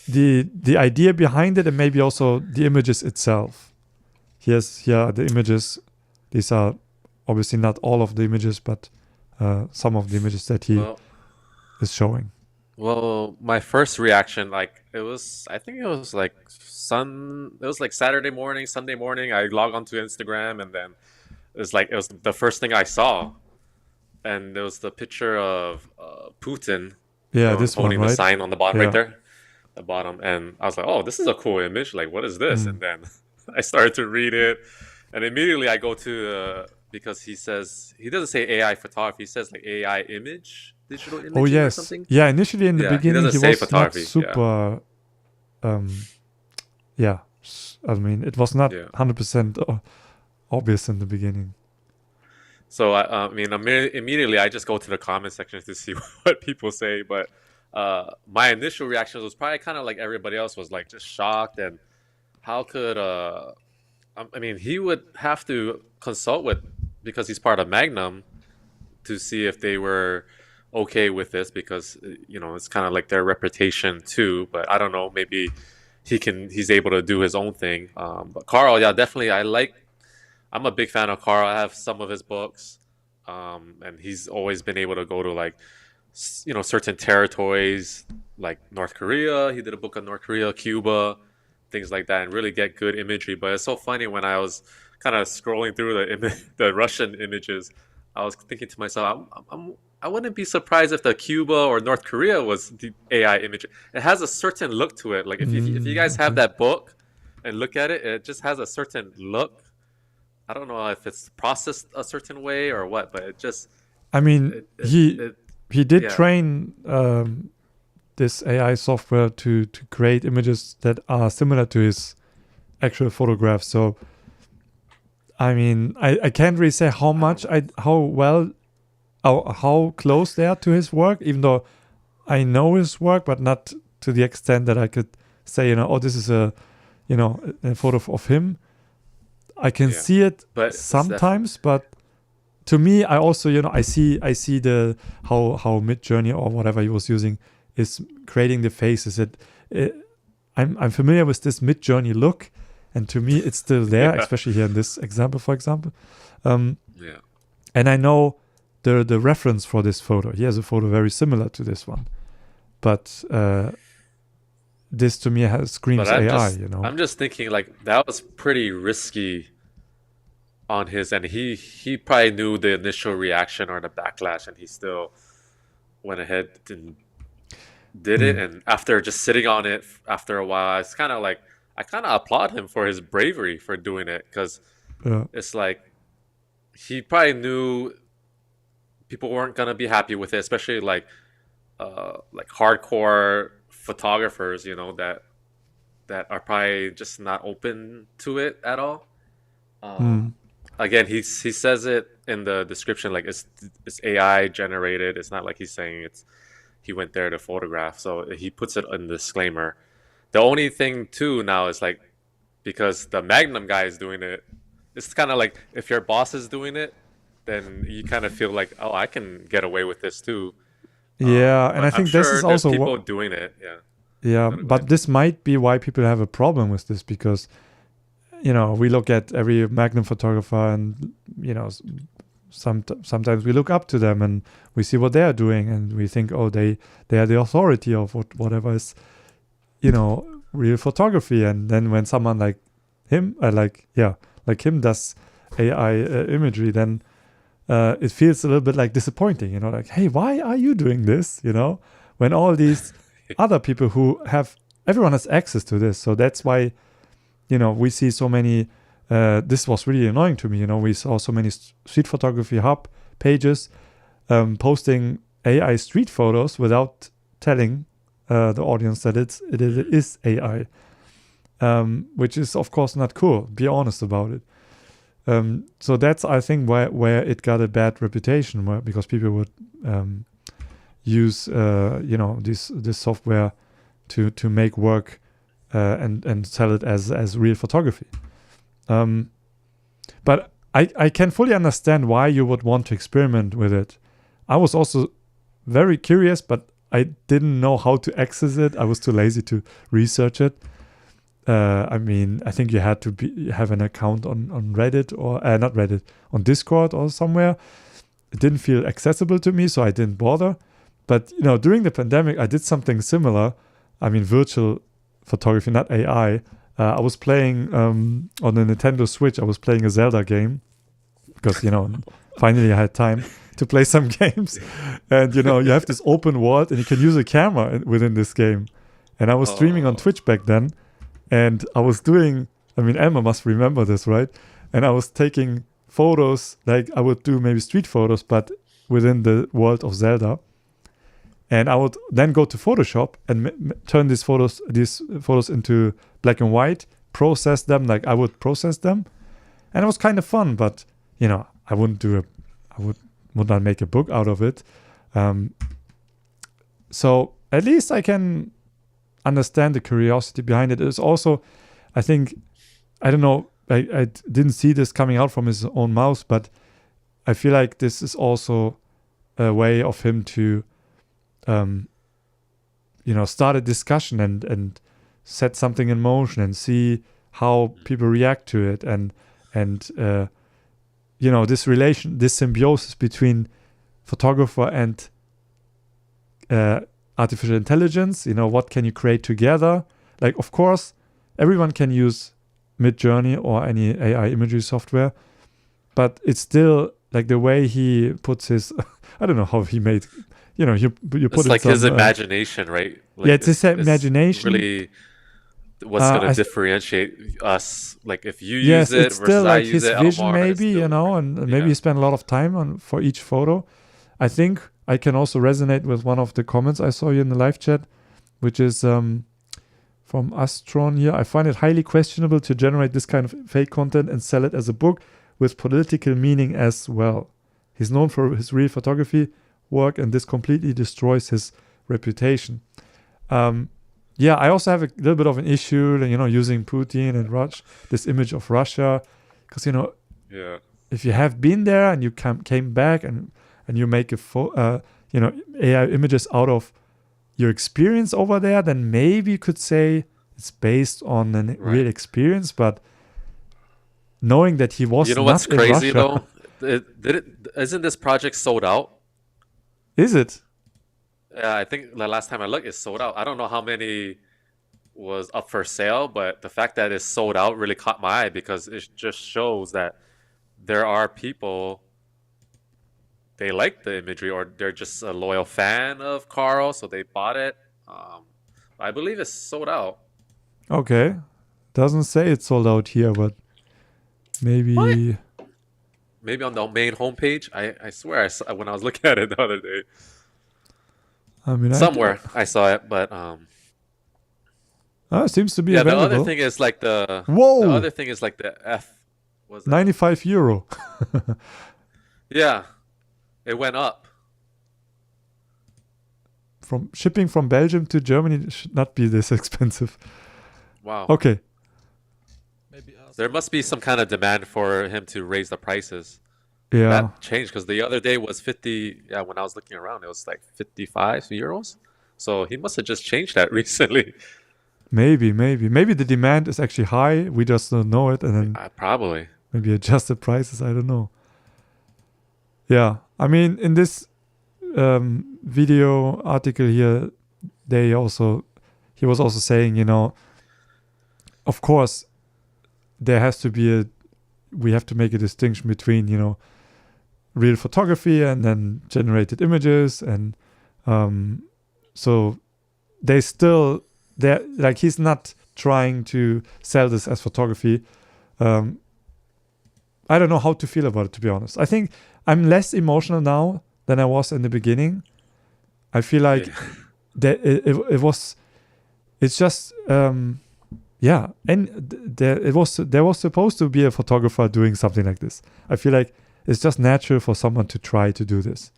the idea behind it and maybe also the images itself? Here are the images. These are obviously not all of the images, but some of the images that he is showing. Well, my first reaction, I think it was like Saturday morning, Sunday morning. I log onto Instagram, and then it was the first thing I saw, and there was the picture of Putin. Yeah, this one, holding right? the sign on the bottom, right there, the bottom, and I was like, "Oh, this is a cool image. Like, what is this?" And then I started to read it, and immediately I go to because he doesn't say AI photography. He says like AI image. Digital imaging or something? Yeah, initially in the beginning he was not super I mean, it was not 100% obvious in the beginning. So I mean, immediately I just go to the comment section to see what people say, but my initial reaction was probably kind of like everybody else, was like just shocked. And how could I mean, he would have to consult with, because he's part of Magnum, to see if they were okay with this, because it's kind of like their reputation too. But I don't know, maybe he's able to do his own thing. But Carl, yeah, definitely, I'm a big fan of Carl. I have some of his books, and he's always been able to go to like certain territories like North Korea. He did a book on North Korea, Cuba, things like that, and really get good imagery. But it's so funny, when I was kind of scrolling through the Russian images, I was thinking to myself, I wouldn't be surprised if the Cuba or North Korea was the AI image. It has a certain look to it. Like if you guys have that book and look at it, it just has a certain look. I don't know if it's processed a certain way or what, but it just. I mean, he did train this AI software to create images that are similar to his actual photographs. So, I mean, I can't really say how close they are to his work, even though I know his work, but not to the extent that I could say, this is a photo of him. I can see it sometimes, but to me, I also, I see the how Midjourney or whatever he was using is creating the faces. I'm familiar with this Midjourney look, and to me, it's still there, especially here in this example, for example. And I know the reference for this photo. He has a photo very similar to this one, but this to me screams AI. I'm just thinking, like, that was pretty risky on his end. He probably knew the initial reaction or the backlash, and he still went ahead and did it. And after just sitting on it after a while, it's kind of like, I kind of applaud him for his bravery for doing it, because it's like he probably knew people weren't gonna be happy with it, especially like hardcore photographers, that are probably just not open to it at all. Again, he says it in the description, like it's AI generated. It's not like he's saying he went there to photograph. So he puts it in the disclaimer. The only thing too now is like, because the Magnum guy is doing it, it's kind of like if your boss is doing it, then you kind of feel like, oh, I can get away with this too. And I think this is also people doing it. But this might be why people have a problem with this, because we look at every Magnum photographer, and sometimes we look up to them and we see what they are doing, and we think, oh, they are the authority of whatever is real photography. And then when someone like him him does AI imagery, then it feels a little bit like disappointing, like, hey, why are you doing this, when all these other people everyone has access to this. So that's why, we see so many, this was really annoying to me, we saw so many street photography hub pages posting AI street photos without telling the audience that it is AI, which is of course not cool. Be honest about it. So that's, I think, where it got a bad reputation, because people would use this software to make work and sell it as real photography. But I can fully understand why you would want to experiment with it. I was also very curious, but I didn't know how to access it. I was too lazy to research it. I think you had to have an account on Reddit or not Reddit, on Discord or somewhere. It didn't feel accessible to me, so I didn't bother. But during the pandemic, I did something similar. Virtual photography, not AI. I was playing on the Nintendo Switch. I was playing a Zelda game because finally I had time to play some games. And you have this open world, and you can use a camera within this game. And I was streaming on Twitch back then. And I was doing, Emma must remember this, right? And I was taking photos, like I would do maybe street photos, but within the world of Zelda. And I would then go to Photoshop and turn these photos into black and white, process them like I would process them. And it was kind of fun, but, I would not make a book out of it. So at least I can understand the curiosity behind it. It's also, I think, I don't know, I didn't see this coming out from his own mouth, but I feel like this is also a way of him to start a discussion and set something in motion and see how people react to it, and this symbiosis between photographer and artificial intelligence. What can you create together? Like, of course, everyone can use Midjourney or any AI imagery software, but it's still like the way he puts his I don't know how he made, you put it's it like some, his imagination, right? Like it's his imagination. Really, what's going to differentiate us? Like if you use it it's versus still like I use his it, vision, maybe, and maybe he spent a lot of time for each photo. I think I can also resonate with one of the comments I saw here in the live chat, which is from Astron here. I find it highly questionable to generate this kind of fake content and sell it as a book with political meaning as well. He's known for his real photography work, and this completely destroys his reputation. I also have a little bit of an issue, using Putin and this image of Russia, because if you have been there and you came back and you make AI images out of your experience over there, then maybe you could say it's based on a real experience. But knowing that he was not what's crazy in Russia, though? Isn't this project sold out? Is it? Yeah, I think the last time I looked, it's sold out. I don't know how many was up for sale, but the fact that it's sold out really caught my eye, because it just shows that there are people, they like the imagery, or they're just a loyal fan of Carl, so they bought it. I believe it's sold out. Okay. Doesn't say it's sold out here, but maybe... What? Maybe on the main homepage. I swear I saw, when I was looking at it the other day. Somewhere I saw it, but it seems to be available. The other thing is like the other thing is like the F was it? €95. Yeah, it went up. From shipping from Belgium to Germany, it should not be this expensive. Wow. Okay. There must be some kind of demand for him to raise the prices. Yeah. That changed, because the other day was 50. Yeah, when I was looking around, it was like 55 euros. So he must have just changed that recently. Maybe the demand is actually high. We just don't know it, and then probably maybe adjust the prices. I don't know. Yeah, in this video article here, he was also saying, of course, there has to be we have to make a distinction between, real photography and then generated images. And so he's not trying to sell this as photography. I don't know how to feel about it, to be honest. I think I'm less emotional now than I was in the beginning. I feel like it's just and there was supposed to be a photographer doing something like this. I feel like it's just natural for someone to try to do this.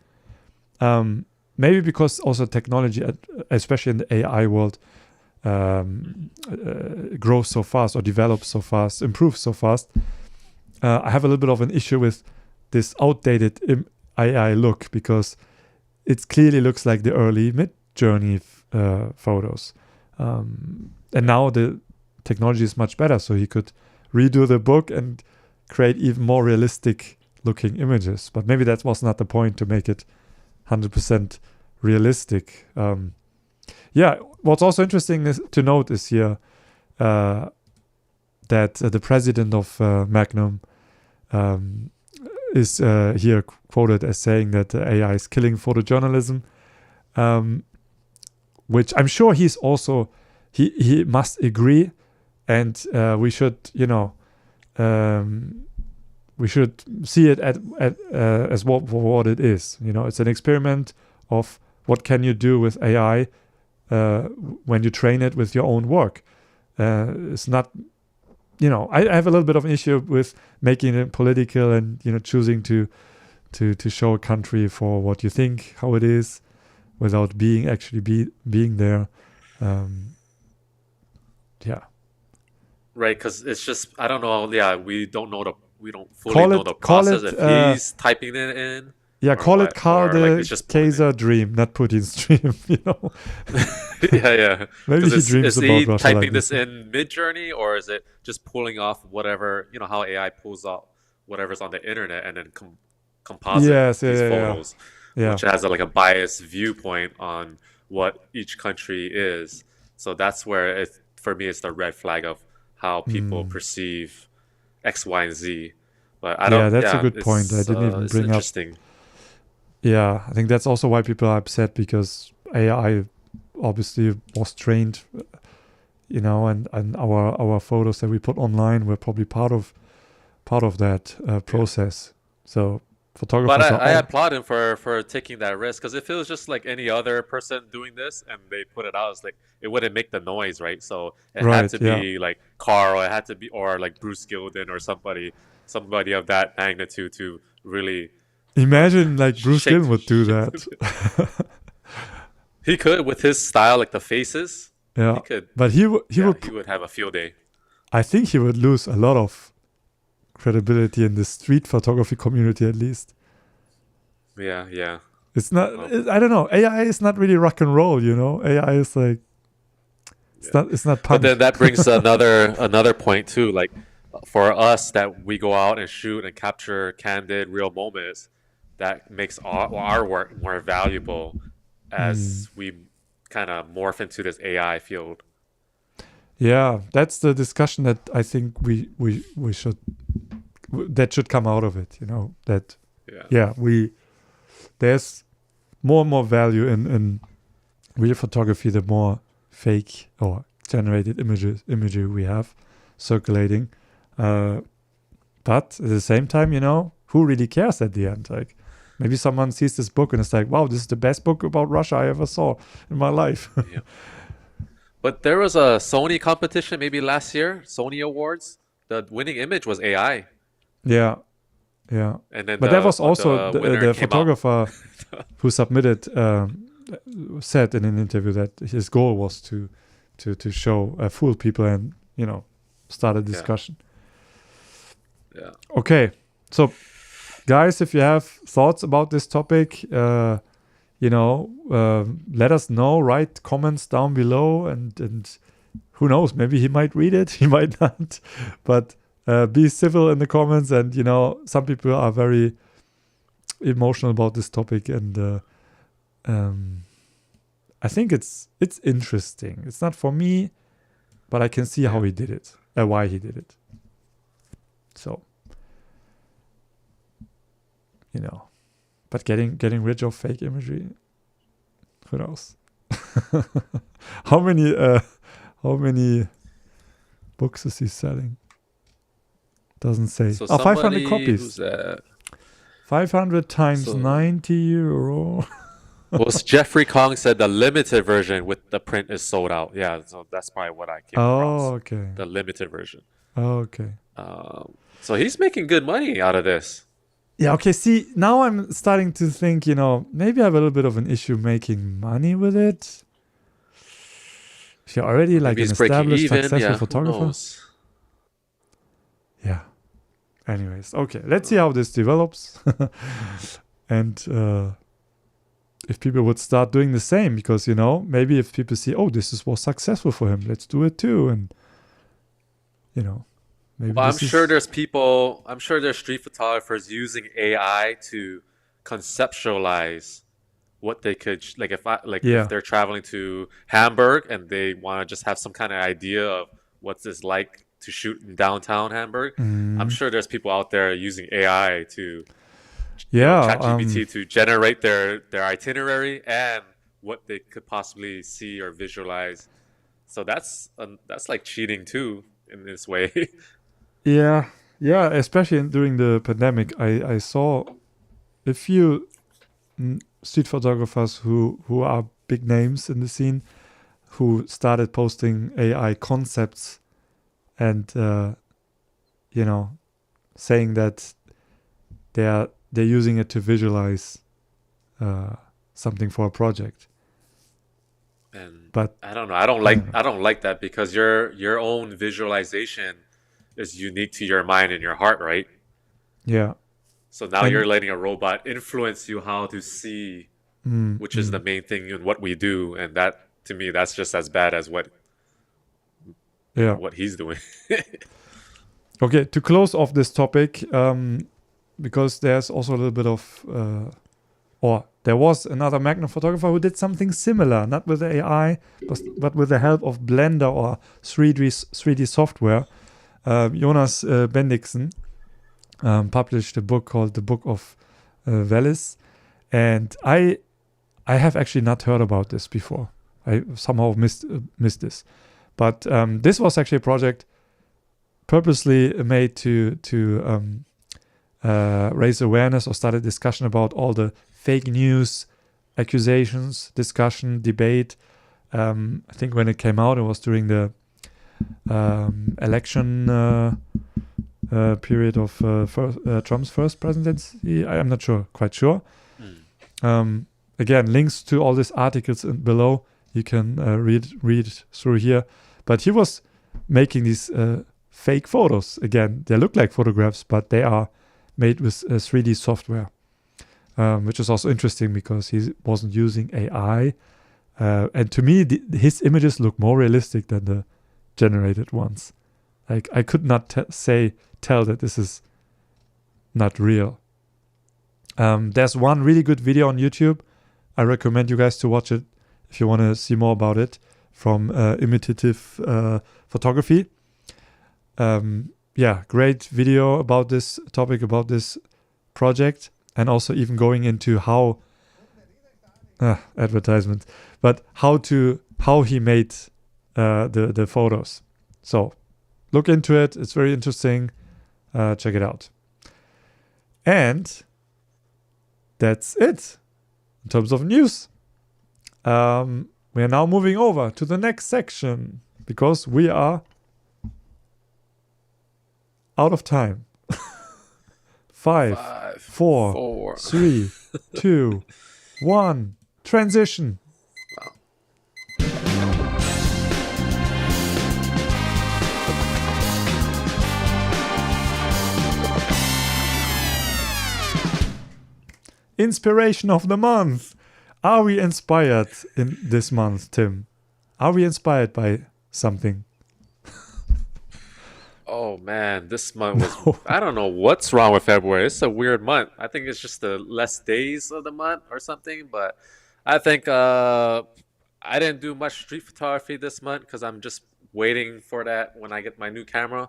Maybe because also technology, especially in the AI world, grows so fast or develops so fast, improves so fast. I have a little bit of an issue with this outdated AI look, because it clearly looks like the early Mid-Journey photos. And now the technology is much better, so he could redo the book and create even more realistic looking images. But maybe that was not the point, to make it 100% realistic. What's also interesting to note is here that the president of Magnum is here quoted as saying that AI is killing photojournalism, which I'm sure he's also he must agree, and we should we should see it as what it is. It's an experiment of what can you do with AI when you train it with your own work. It's not, I have a little bit of an issue with making it political and choosing to show a country for what you think how it is, without being there. Right, because it's just, I don't know. Yeah, we don't fully know the process if he's typing it in. Yeah, call it Carl the Keyzer dream, not Putin's dream. Yeah. Maybe he dreams about Russia. Is he typing this in Mid-Journey, or is it just pulling off whatever, how AI pulls out whatever's on the internet and then composite these photos, which has a biased viewpoint on what each country is. So that's where for me, it's the red flag of how people perceive X, Y, and Z. But I don't. Yeah, that's a good point. I didn't even bring up. Yeah, I think that's also why people are upset, because AI obviously was trained, and our photos that we put online were probably part of that process. So photographers. But I applaud him for taking that risk, because if it was just like any other person doing this and they put it out, it's like it wouldn't make the noise, right? So it had to be like Carl, it had to be, or like Bruce Gilden or somebody of that magnitude to really. Imagine Bruce Gilden would do that. He could, with his style, like the faces. Yeah, he could. But he would have a field day. I think he would lose a lot of credibility in the street photography community, at least. Yeah. It's not. I don't know. AI is not really rock and roll. AI is like. It's not. But then that brings another point too. Like, for us, that we go out and shoot and capture candid, real moments, that makes our work more valuable as we kind of morph into this AI field. Yeah, that's the discussion that I think we should come out of it. There's more and more value in real photography the more fake or generated imagery we have circulating. But at the same time, who really cares at the end? Like, maybe someone sees this book and it's like, wow, this is the best book about Russia I ever saw in my life. Yeah. But there was a Sony competition maybe last year, Sony Awards. The winning image was AI. Yeah. And then that was also the photographer who submitted said in an interview that his goal was to show fool people and start a discussion. Yeah. Okay, so guys, if you have thoughts about this topic, let us know. Write comments down below, and who knows, maybe he might read it, he might not. But be civil in the comments, and some people are very emotional about this topic, and I think it's interesting. It's not for me, but I can see how he did it, why he did it. So, but getting rid of fake imagery, who knows? How many books is he selling? Doesn't say. So 500 copies. 500 times €90. Well, Jeffrey Kong said the limited version with the print is sold out. Yeah, so that's probably what I came across. Okay. The limited version. Okay. So he's making good money out of this. Yeah, okay, see, now I'm starting to think, maybe I have a little bit of an issue making money with it. If you're already like Maybe an he's breaking established, even. successful Yeah, who photographer. knows? Yeah. Anyways, okay, let's see how this develops. And if people would start doing the same, because, maybe if people see, oh, was successful for him, let's do it too. And, maybe Well, I'm sure there's street photographers using AI to conceptualize what they could if they're traveling to Hamburg and they want to just have some kind of idea of what's this like to shoot in downtown Hamburg. I'm sure there's people out there using AI to ChatGPT to generate their itinerary and what they could possibly see or visualize. So that's like cheating too in this way. Yeah, especially during the pandemic, I saw a few street photographers who are big names in the scene who started posting AI concepts and saying that they're using it to visualize something for a project. But I don't know. I don't like that because your own visualization is unique to your mind and your heart, right? Yeah. So now you're letting a robot influence you how to see, which is the main thing in what we do, and that to me that's just as bad as what he's doing. Okay, to close off this topic, because there's also a little bit of, there was another Magnum photographer who did something similar, not with the AI, but with the help of Blender or 3D software. Jonas Bendiksen published a book called The Book of Velis, and I have actually not heard about this before. I somehow missed this, but this was actually a project purposely made to raise awareness or start a discussion about all the fake news, accusations, discussion, debate. I think when it came out, it was during the election period of Trump's first presidency. I'm not quite sure. Again, links to all these articles below. You can read through here. But he was making these fake photos. Again, they look like photographs, but they are made with 3D software, which is also interesting because he wasn't using AI. And to me, his images look more realistic than the generated ones. Like, I could not tell that this is not real. There's one really good video on YouTube. I recommend you guys to watch it if you want to see more about it, from imitative photography. Great video about this topic, about this project, and also even going into how advertisement, but how he made the photos. So look into it. It's very interesting. Check it out. And that's it in terms of news. We are now moving over to the next section because we are out of time. 5, 4, 3, 2, 1. Transition. Inspiration of the month. Are we inspired in this month, Tim? Are we inspired by something? Oh man, this month was I don't know what's wrong with February. It's a weird month. I think it's just the less days of the month or something, but I think I didn't do much street photography this month because I'm just waiting for that when I get my new camera.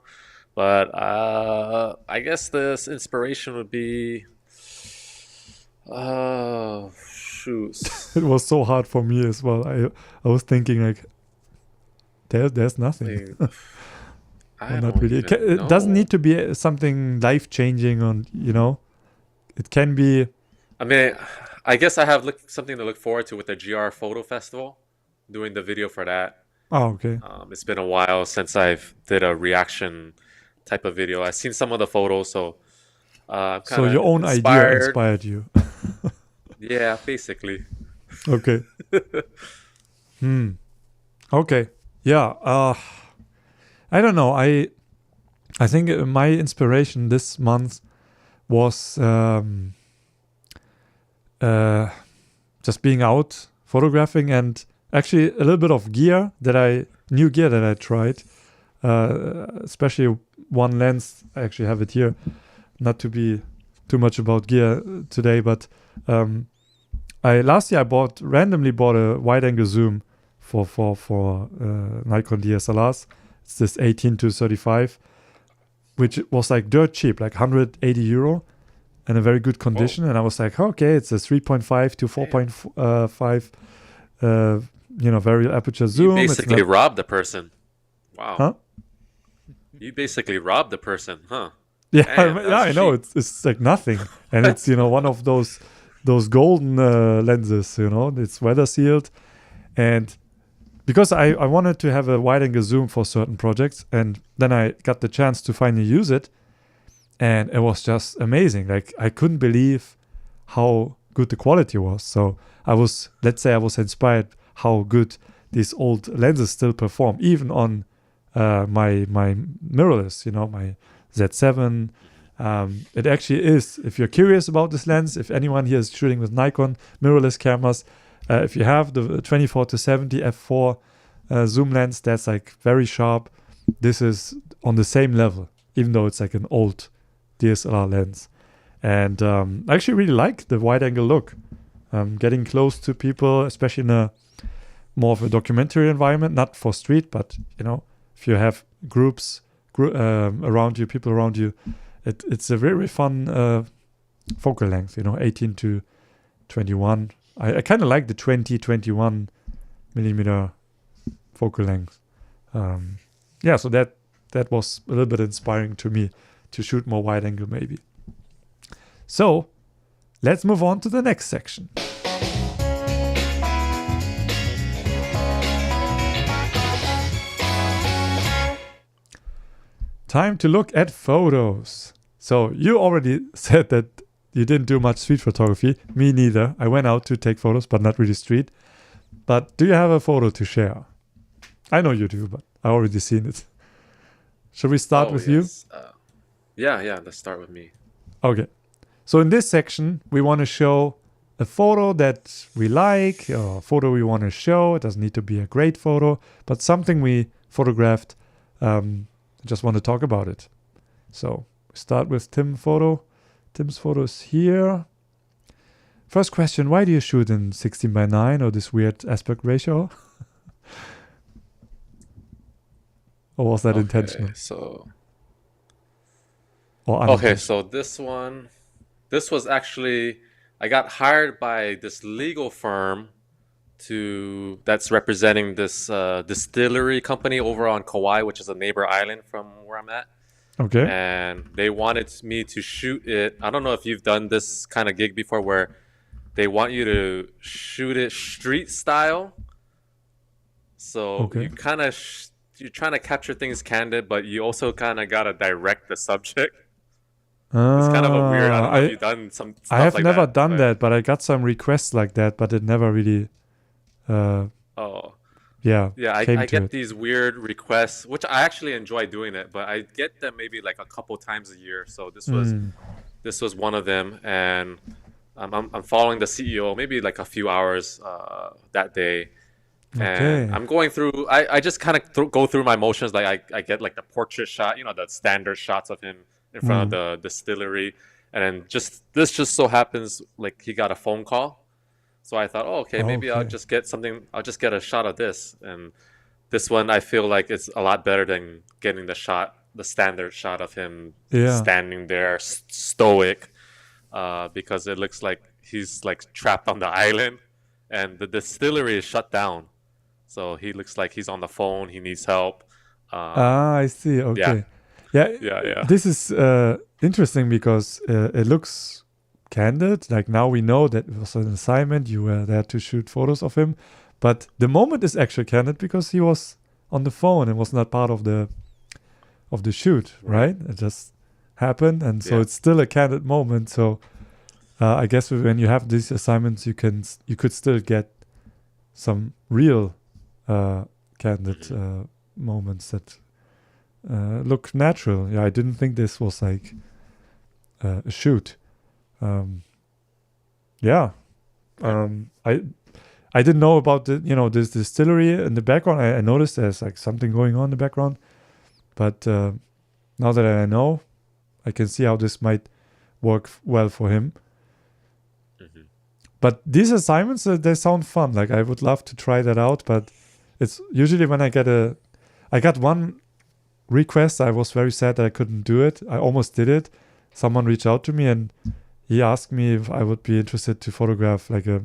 But I guess this inspiration would be shoot. It was so hard for me as well. I was thinking like there's nothing. Not really. It doesn't need to be something life changing, it can be. I mean, I guess I have something to look forward to with the GR Photo Festival, doing the video for that. Oh, okay. It's been a while since I've did a reaction type of video. I've seen some of the photos, so I'm So kind of your own idea inspired you. Yeah, basically. Okay. Okay. Yeah. I don't know. I think my inspiration this month was just being out photographing, and actually a little bit of new gear that I tried. Especially one lens. I actually have it here. Not to be too much about gear today, but last year I randomly bought a wide-angle zoom for Nikon DSLRs. It's this 18-35, which was like dirt cheap, like 180 euro, in a very good condition. And I was like, okay, it's a 3.5 to 4.5, varial aperture zoom. You basically robbed the person. Wow. Huh? You basically robbed the person, huh? Yeah, Damn, I know. It's like nothing, and it's one of those golden lenses. It's weather sealed, and because I wanted to have a wide angle zoom for certain projects, and then I got the chance to finally use it, and it was just amazing. Like I couldn't believe how good the quality was. So I was inspired how good these old lenses still perform, even on my mirrorless. My Z7. It actually is, if you're curious about this lens, if anyone here is shooting with Nikon mirrorless cameras, if you have the 24-70 f4 zoom lens, that's like very sharp. This is on the same level, even though it's like an old DSLR lens. And I actually really like the wide angle look. Getting close to people, especially in a more of a documentary environment, not for street, but if you have groups around you, people around you, it's a very fun focal length, 18-21. I kind of like the 20-21 millimeter focal length. So that was a little bit inspiring to me to shoot more wide angle maybe. So let's move on to the next section. Time to look at photos. So you already said that you didn't do much street photography. Me neither. I went out to take photos, but not really street. But do you have a photo to share? I know you do, but I already seen it. Should we start with you? Yeah, let's start with me. Okay. So in this section, we want to show a photo that we like, or a photo we want to show. It doesn't need to be a great photo, but something we photographed. I just want to talk about it. So we start with Tim's photo. Tim's photo is here. First question, why do you shoot in 16:9 or this weird aspect ratio? Or was that intentional? So this was actually, I got hired by this legal firm that's representing this distillery company over on Kauai, which is a neighbor island from where I'm at. Okay. And they wanted me to shoot it. I don't know if you've done this kind of gig before where they want you to shoot it street style. So you kind of you're trying to capture things candid, but you also kind of got to direct the subject. It's kind of a weird. I don't know if you've done some stuff I have like never that, done that, but I got some requests like that, but it never really. I get these weird requests, which I actually enjoy doing it, but I get them maybe like a couple times a year. So this was one of them, and I'm following the CEO maybe like a few hours that day, and I'm going through. I just kind of go through my motions. Like I get like the portrait shot, the standard shots of him in front of the distillery, and then this just so happens like he got a phone call. So I thought, maybe I'll just get something. I'll just get a shot of this, and this one I feel like it's a lot better than getting the standard shot of him standing there stoic, because it looks like he's like trapped on the island, and the distillery is shut down. So he looks like he's on the phone. He needs help. I see. Okay. Yeah. Yeah. This is interesting because it looks candid. Like now we know that it was an assignment. You were there to shoot photos of him, but the moment is actually candid because he was on the phone and was not part of the shoot, right? It just happened, and so it's still a candid moment. So I guess when you have these assignments, you could still get some real candid moments that look natural. Yeah, I didn't think this was like a shoot. I didn't know about this distillery in the background. I noticed there's like something going on in the background, but now that I know, I can see how this might work well for him. Mm-hmm. But these assignments, they sound fun. Like I would love to try that out, but it's usually when I got one request, I was very sad that I couldn't do it. I almost did it. Someone reached out to me and he asked me if I would be interested to photograph like a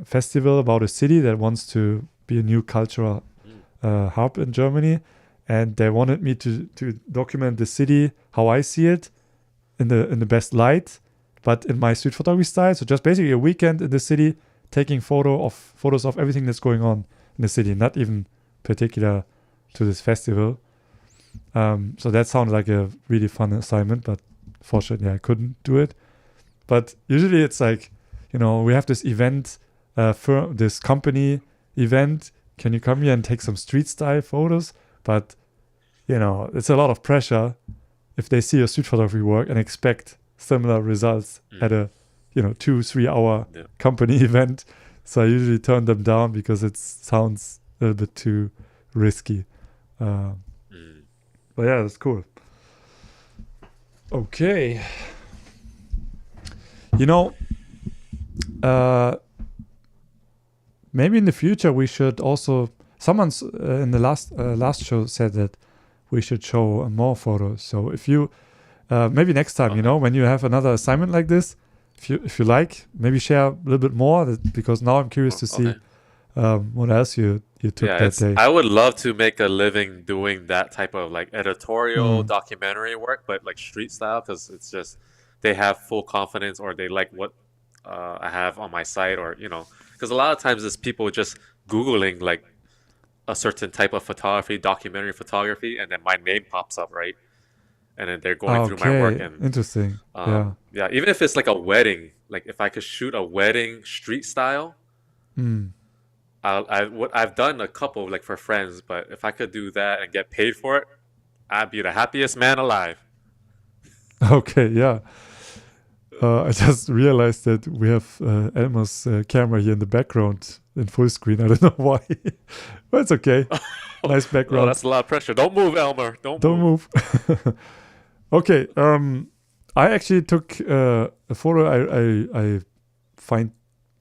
festival about a city that wants to be a new cultural hub in Germany, and they wanted me to document the city how I see it in the best light, but in my street photography style. So just basically a weekend in the city, taking photos of everything that's going on in the city, not even particular to this festival. So that sounded like a really fun assignment, but fortunately I couldn't do it. But usually it's like, we have this event, this company event. Can you come here and take some street style photos? But, it's a lot of pressure if they see your street photography work and expect similar results at a, 2-3 hour company event. So I usually turn them down because it sounds a little bit too risky. But yeah, that's cool. Okay. Maybe in the future we should also. Someone's in the last show said that we should show more photos. So if you maybe next time, when you have another assignment like this, if you like, maybe share a little bit more because now I'm curious to see what else you took that day. I would love to make a living doing that type of like editorial documentary work, but like street style, because it's just they have full confidence or they like what I have on my site, or because a lot of times it's people just Googling like a certain type of photography, documentary photography, and then my name pops up, right? And then they're going through my work. And interesting. Yeah, even if it's like a wedding, like if I could shoot a wedding street style, I've done a couple like for friends, but if I could do that and get paid for it, I'd be the happiest man alive. Okay, yeah. I just realized that we have Elmer's camera here in the background in full screen. I don't know why, but it's okay. Nice background. Oh, that's a lot of pressure. Don't move, Elmer. Don't move. Okay. I actually took a photo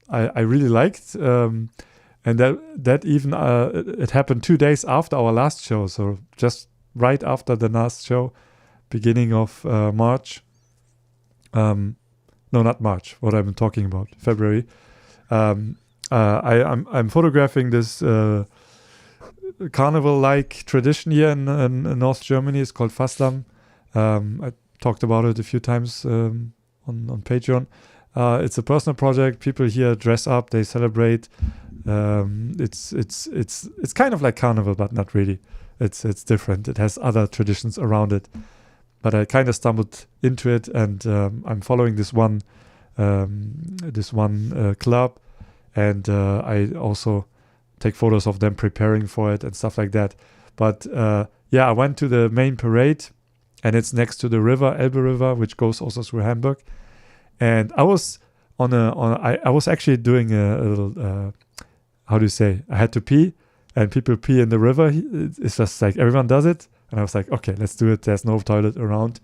I really liked, and that even it happened 2 days after our last show. So just right after the last show, beginning of March. No, not March. What I'm talking about, February. I'm photographing this carnival-like tradition here in North Germany. It's called Fastlam. I talked about it a few times on Patreon. It's a personal project. People here dress up. They celebrate. It's kind of like carnival, but not really. It's different. It has other traditions around it. But I kind of stumbled into it, and I'm following this one club, and I also take photos of them preparing for it and stuff like that. But I went to the main parade, and it's next to the river, Elbe River, which goes also through Hamburg. And I was I was actually doing a little how do you say? I had to pee, and people pee in the river. It's just like everyone does it. And I was like, okay, let's do it. There's no toilet around.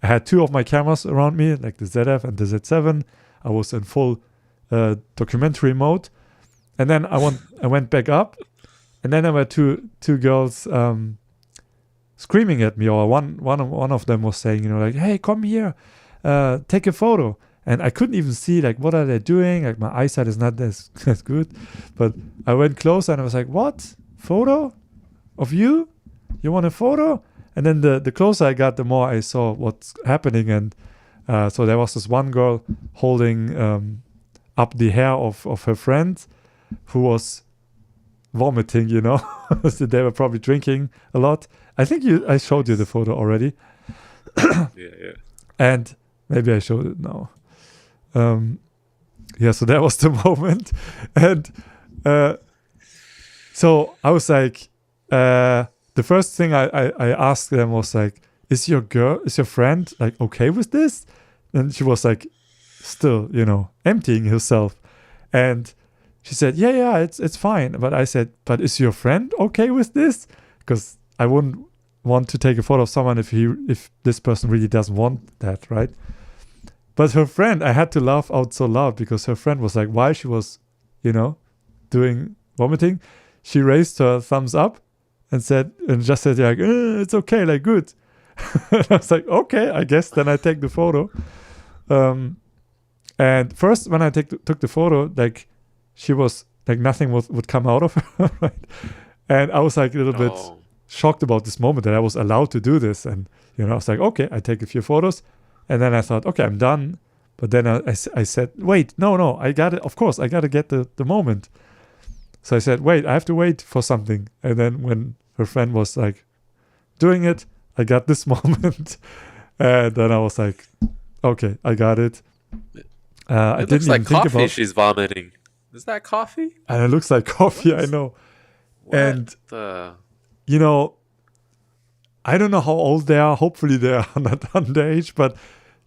I had 2 of my cameras around me, like the ZF and the Z7. I was in full documentary mode. And then I went back up. And then there were two girls screaming at me. Or one of them was saying, like, hey, come here, take a photo. And I couldn't even see, like, what are they doing? Like, my eyesight is not as good. But I went closer and I was like, what? Photo of you? You want a photo? And then the closer I got, the more I saw what's happening. And So there was this one girl holding up the hair of her friend who was vomiting, you know. So they were probably drinking a lot. I think I showed you the photo already. Yeah. And maybe I showed it now. So that was the moment. And so I was like, the first thing I asked them was like, is your friend like okay with this? And she was like, still, you know, emptying herself. And she said, yeah, it's fine. But I said, but is your friend okay with this? Because I wouldn't want to take a photo of someone if this person really doesn't want that, right? But her friend, I had to laugh out so loud because her friend was like, while she was, you know, doing vomiting, she raised her thumbs up and just said like, it's okay, like good. And I was like, okay, I guess then I take the photo. And first when I took the photo, like she was like nothing would come out of her, right? And I was like a little bit shocked about this moment that I was allowed to do this. And, you know, I was like, okay, I take a few photos. And then I thought, okay, I'm done. But then I said, wait, no, I got it. Of course, I got to get the moment. So I said, wait, I have to wait for something. And then when her friend was like doing it, I got this moment. And then I was like, okay, I got it. It looks like coffee she's vomiting. Is that coffee? And it looks like coffee, I know. And, you know, I don't know how old they are. Hopefully they are not underage. But,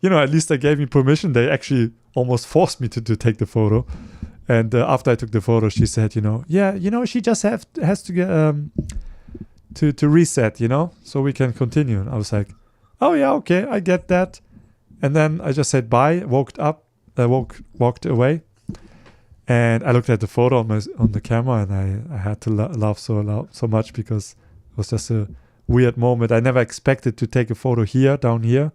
you know, at least they gave me permission. They actually almost forced me to take the photo. And after I took the photo, she said, she just has to get to reset, you know, so we can continue. And I was like, oh, yeah, okay, I get that. And then I just said bye, walked away. And I looked at the photo on the camera, and I had to laugh so much because it was just a weird moment. I never expected to take a photo down here.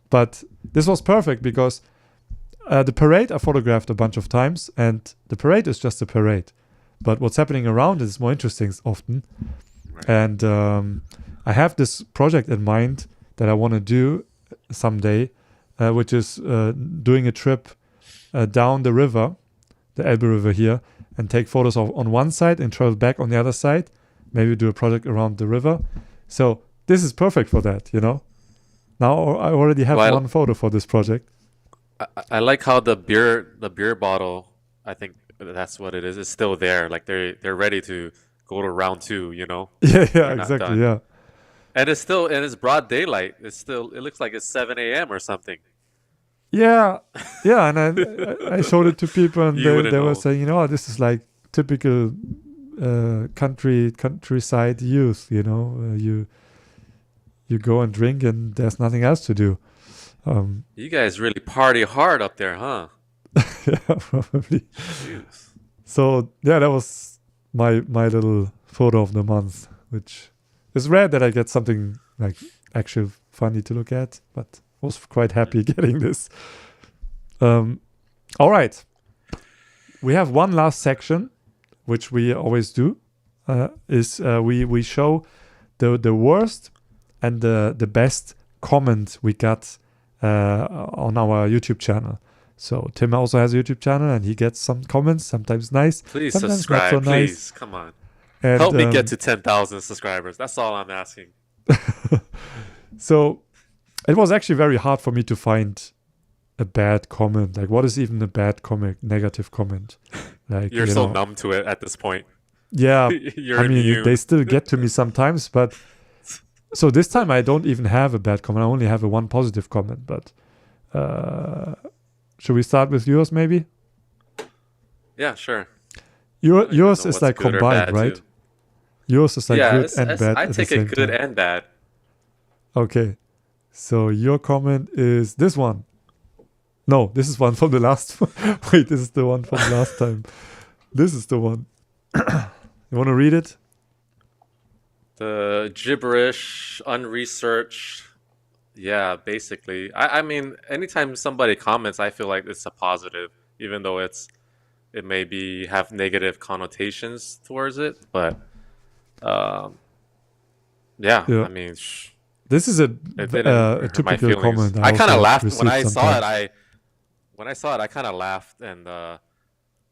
But this was perfect because the parade I photographed a bunch of times, and the parade is just a parade. But what's happening around is more interesting often. Right. And I have this project in mind that I want to do someday, which is doing a trip down the river, the Elbe River here, and take photos on one side and travel back on the other side. Maybe do a project around the river. So this is perfect for that, you know. Now I already have one photo for this project. I like how the beer bottle, I think that's what it is still there. Like they're ready to go to round 2, you know. Yeah, exactly. Yeah. And it's broad daylight. It looks like it's 7 a.m. or something. Yeah, and I showed it to people, and they were saying, this is like typical countryside youth. You know, you go and drink, and there's nothing else to do. You guys really party hard up there, huh? Yeah, probably. Jeez. So yeah, that was my little photo of the month, which is rare that I get something like actually funny to look at, but I was quite happy getting this. All right. We have one last section, which we always do, we show the worst and the best comment we got on our YouTube channel. So Tim also has a YouTube channel, and he gets some comments, sometimes nice, please sometimes subscribe, not so nice. Please, come on. And, help me get to 10,000 subscribers. That's all I'm asking. So it was actually very hard for me to find a bad comment. Like, what is even a bad comment, negative comment? Like, you're so numb to it at this point. Yeah, you're I mean, immune. They still get to me sometimes, but so this time I don't even have a bad comment. I only have one positive comment. But should we start with yours, maybe? Yeah, sure. Yours is like combined, right? Too. Yours is like good and bad. I take it good and bad. Okay. So your comment is this one. No, this is one from the last one. Wait, this is the one from last time. This is the one. You want to read it? The gibberish, unresearched. Yeah, basically. I mean, anytime somebody comments, I feel like it's a positive, even though it may have negative connotations towards it. But yeah. I mean, This is a didn't hurt my typical feelings. comment. I kind of also laughed when receive I saw sometimes. it. When I saw it, I kind of laughed, and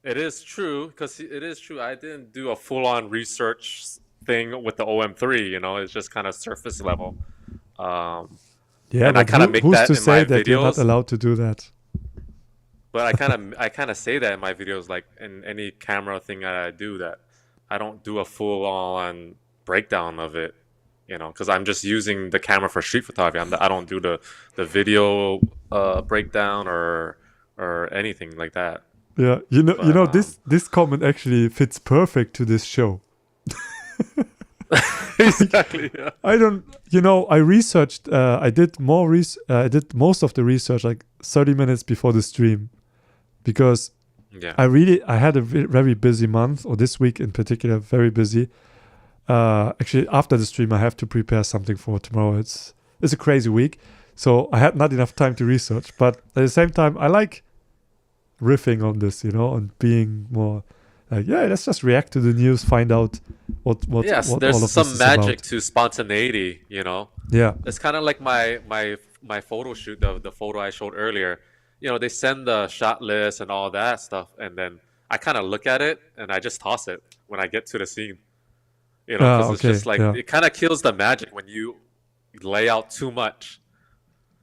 it is true because it is true. I didn't do a full-on research thing with the OM-3. You know, it's just kind of surface level. Yeah, And I but kind of make who's that to in say my that you're not videos. allowed to do that? But I kind of say that in my videos, like in any camera thing that I do, that I don't do a full-on breakdown of it, you know, because I'm just using the camera for street photography. I don't do the video breakdown or anything like that. Yeah, But this comment actually fits perfect to this show. exactly, yeah. I researched. I did I did most of the research like 30 minutes before the stream, because Yeah. I had a very busy month, or this week in particular, very busy. Actually, after the stream, I have to prepare something for tomorrow. It's a crazy week, so I had not enough time to research. But at the same time, I like riffing on this, and being more like, yeah, let's just react to the news, find out what Yes, what there's all of some this is magic about. to spontaneity, you know. Yeah, It's kind of like my photo shoot, the photo I showed earlier. You know, they send the shot list and all that stuff, and then I kind of look at it and I just toss it when I get to the scene. You know, because it's okay, just like yeah. it kind of kills the magic when you lay out too much.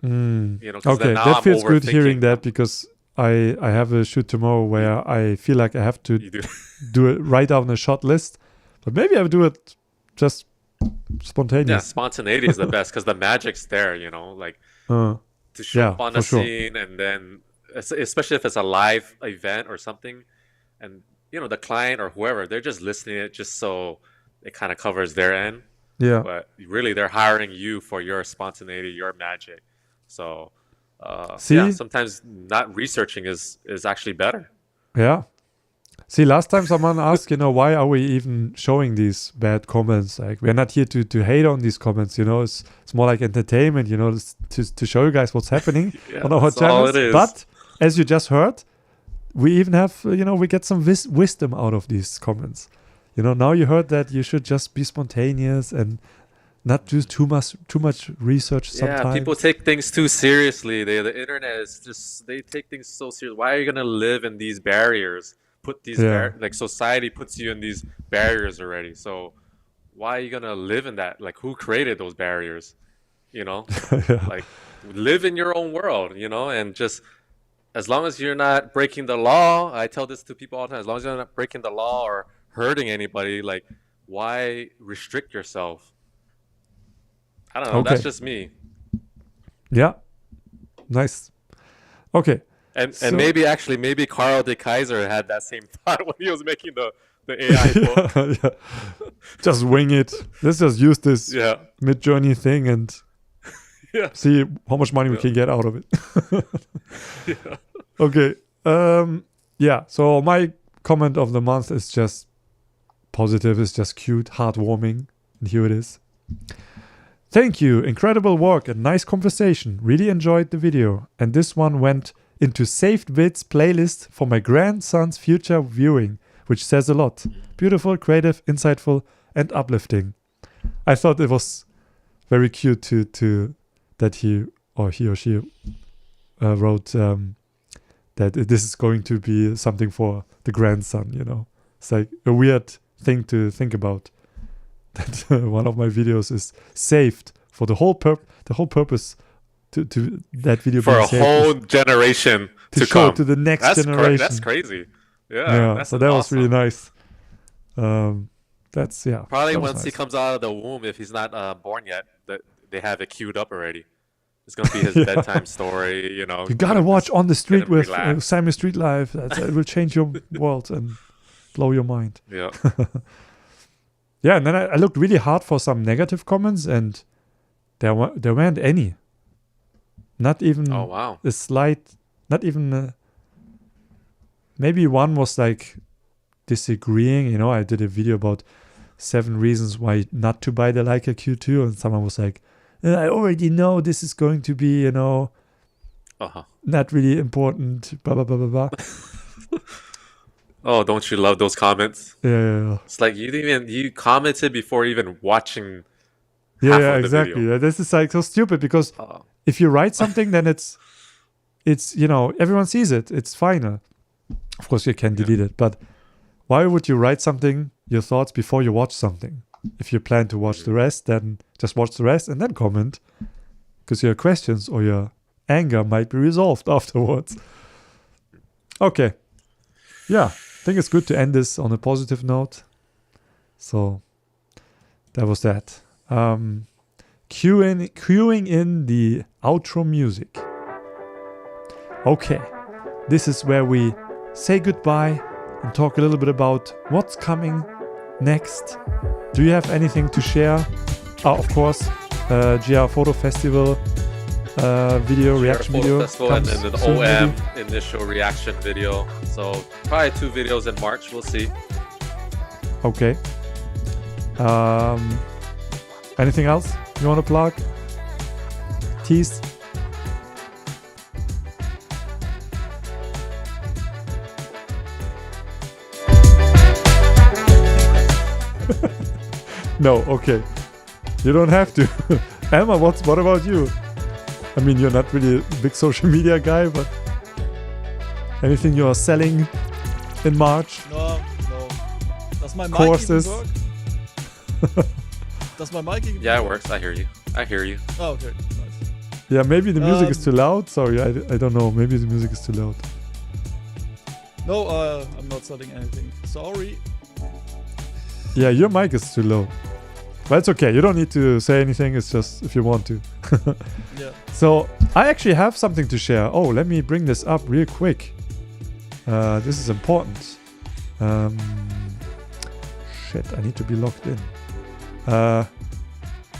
You know, because Okay, then now that I'm feels good hearing overthinking. that, because I have a shoot tomorrow where I feel like I have to You do. do it, write down a shot list, but maybe I do it just Yeah, spontaneous. spontaneity is the best because the magic's there. You know, like Uh, to show yeah, up on for a sure. scene, and then especially if it's a live event or something, and you know the client or whoever, they're just listening it just so it kind of covers their end, Yeah. but really they're hiring you for your spontaneity, your magic. So yeah, See? sometimes not researching is actually better. Yeah. See, last time someone asked, why are we even showing these bad comments? Like, we're not here to hate on these comments, it's more like entertainment, to show you guys what's happening Yeah, on our that's all channels. it is. But as you just heard, we even have, we get some wisdom out of these comments. Now you heard that you should just be spontaneous and not do too much research sometimes. Yeah, people take things too seriously. The internet is just, they take things so serious. Why are you gonna live in these barriers? Put these like society puts you in these barriers already. So why are you gonna live in that? Like, who created those barriers? Yeah. Like, live in your own world. And just as long as you're not breaking the law. I tell this to people all the time. As long as you're not breaking the law or hurting anybody, like, why restrict yourself? I don't know. Okay. That's just me. Yeah. Nice. Okay. And So- maybe Carl de Keyzer had that same thought when he was making the AI book. Yeah. Just wing it. Let's just use this Yeah. Mid-Journey thing and Yeah. see how much money we can get out of it. Okay. Yeah. So my comment of the month is just positive. It's just cute, heartwarming, and here it is. Thank you. Incredible work and nice conversation. Really enjoyed the video. And this one went into saved bits playlist for my grandson's future viewing, which says a lot. Beautiful, creative, insightful, and uplifting. I thought it was very cute to that he or she wrote that this is going to be something for the grandson. It's like a weird thing to think about, that one of my videos is saved for the whole purpose to that video For being a saved whole generation to to show come. to the next That's generation. That's crazy. Yeah. Yeah, That's so that was awesome. really nice. That's Probably that was once he nice. comes out of the womb, if he's not born yet, that they have it queued up already. It's gonna be his Yeah. bedtime story. You gotta watch On the Street him with relax. Simon Streetlife. It will change your world and blow your mind. Yeah. Yeah, and then I looked really hard for some negative comments, and there weren't any. Not even Oh wow. a slight. Not even. Maybe one was like disagreeing. I did a video about 7 reasons why not to buy the Leica Q2, and someone was like, I already know this is going to be, Uh-huh. not really important. Blah blah blah blah blah. Oh, don't you love those comments? Yeah. It's like you commented before even watching Yeah, half yeah, of the exactly. video. Yeah, this is like so stupid because if you write something, then it's everyone sees it. It's final. Of course, you can delete it, but why would you write something, your thoughts, before you watch something? If you plan to watch the rest, then just watch the rest and then comment, because your questions or your anger might be resolved afterwards. Okay. Yeah, I think it's good to end this on a positive note. So that was that. Cueing in the outro music. Okay, this is where we say goodbye and talk a little bit about what's coming next. Do you have anything to share? Of course, GR Photo Festival video, reaction video. Festival and then an OM initial reaction video. So probably 2 videos in March, we'll see. Okay. Anything else you want to plug? Tease? No, okay. You don't have to. Emma, what about you? I mean, you're not really a big social media guy, but anything you are selling in March? No. Does my mic Courses? even work? Does my mic even Yeah, it work? works. I hear you. Oh, okay. Nice. Yeah, maybe the music is too loud. Sorry, I don't know. Maybe the music is too loud. No, I'm not selling anything. Sorry. Yeah, your mic is too low. But it's okay. You don't need to say anything. It's just if you want to. Yeah. So I actually have something to share. Oh, let me bring this up real quick. This is important. Shit, I need to be logged in.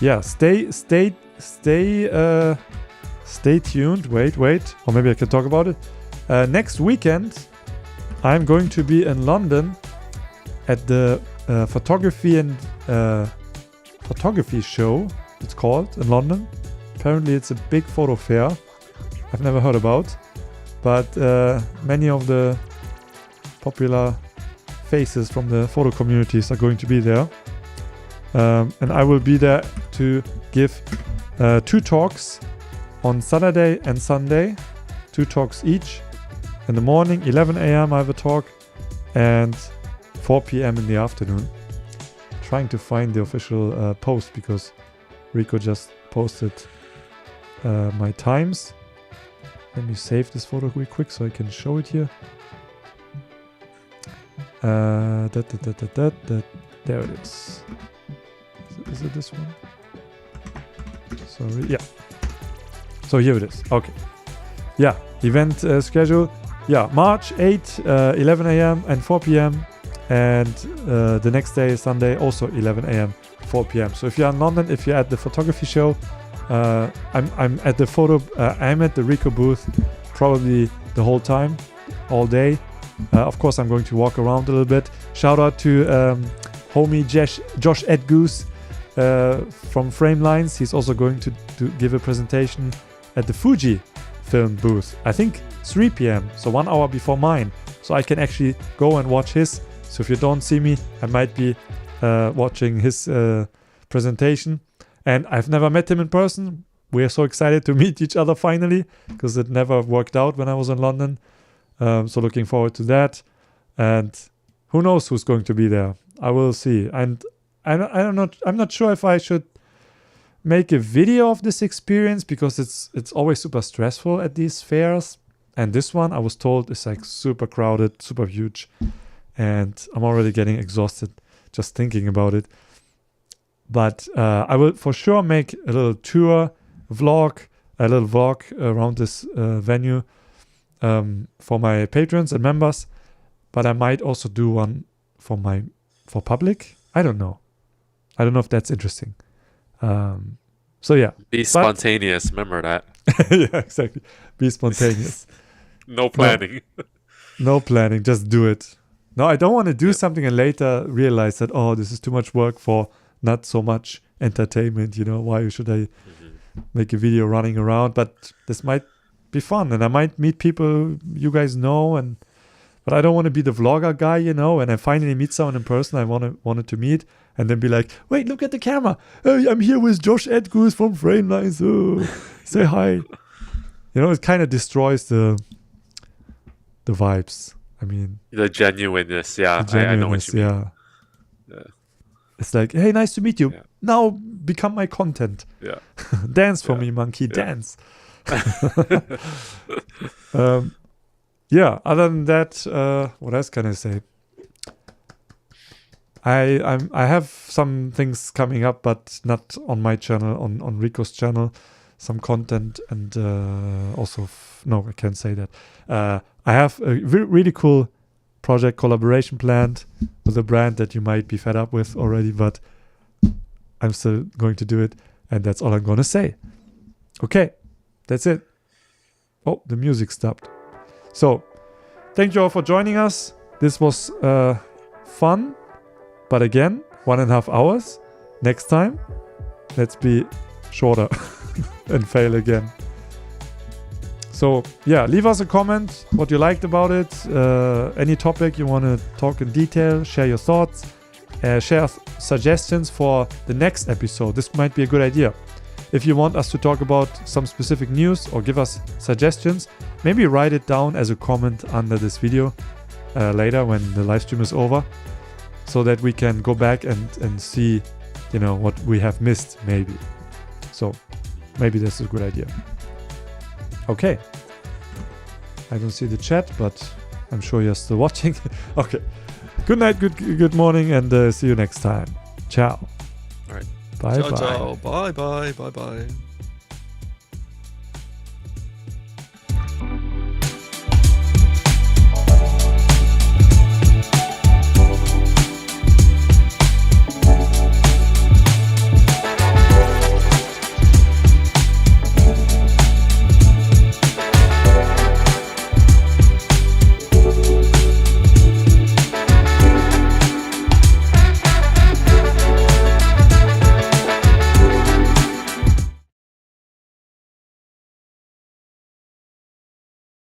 Yeah, stay tuned. Wait. Or maybe I can talk about it. Next weekend, I'm going to be in London at the photography show, it's called, in London. Apparently it's a big photo fair I've never heard about, but many of the popular faces from the photo communities are going to be there, and I will be there to give 2 talks on Saturday and Sunday, 2 talks each. In the morning, 11 a.m. I have a talk, and 4 p.m. in the afternoon. Trying to find the official post because Rico just posted my times. Let me save this photo real quick so I can show it here. There it is. Is it this one? Sorry. Yeah. So here it is. Okay. Yeah. Event schedule. Yeah. March 8, 11 a.m. and 4 p.m. And the next day, Sunday, also 11 a.m., 4 p.m. So if you're in London, if you're at the photography show, I'm at the I'm at the Rico booth probably the whole time, all day. Of course, I'm going to walk around a little bit. Shout out to homie Josh Edgoose from Frame Lines. He's also going to give a presentation at the Fuji film booth. I think 3 p.m., so 1 hour before mine. So I can actually go and watch his. So if you don't see me, I might be watching his presentation. And I've never met him in person. We are so excited to meet each other finally, because it never worked out when I was in London. So looking forward to that. And who knows who's going to be there. I will see. And I'm not sure if I should make a video of this experience, because it's always super stressful at these fairs. And this one, I was told, is like super crowded, super huge. And I'm already getting exhausted just thinking about it. But I will for sure make a little vlog around this venue for my patrons and members. But I might also do one for public. I don't know if that's interesting. So yeah. Be spontaneous. Remember that. Yeah, exactly. Be spontaneous. No planning. No planning. Just do it. No, I don't want to do something and later realize that, this is too much work for not so much entertainment. Why should I make a video running around? But this might be fun, and I might meet people you guys know, and But I don't want to be the vlogger guy, you know, and I finally meet someone in person I wanted to meet, and then be like, wait, look at the camera. Hey, I'm here with Josh Edgus from Framelines. Oh, say hi. You know, it kind of destroys the vibes. I mean, the genuineness. Yeah, I know what you mean. Yeah. It's like, hey, nice to meet you. Yeah. Now become my content. Yeah. Dance for me, monkey. Dance. Other than that, what else can I say? I have some things coming up, but not on my channel, on Rico's channel. Some content, and also no, I can't say that. I have a really cool project collaboration planned with a brand that you might be fed up with already, but I'm still going to do it, and that's all I'm going to say. Okay, that's it. Oh, the music stopped. So, thank you all for joining us. This was fun, but again, 1.5 hours. Next time, let's be shorter and fail again. So, yeah, leave us a comment what you liked about it. Any topic you want to talk in detail, share your thoughts, share suggestions for the next episode. This might be a good idea. If you want us to talk about some specific news or give us suggestions, maybe write it down as a comment under this video later when the live stream is over, so that we can go back and see, you know, what we have missed maybe. So maybe that's a good idea. Okay. I don't see the chat, but I'm sure you're still watching. Okay. Good night, good morning, and see you next time. Ciao. All right. Bye. Ciao, ciao. Bye, bye, bye, bye.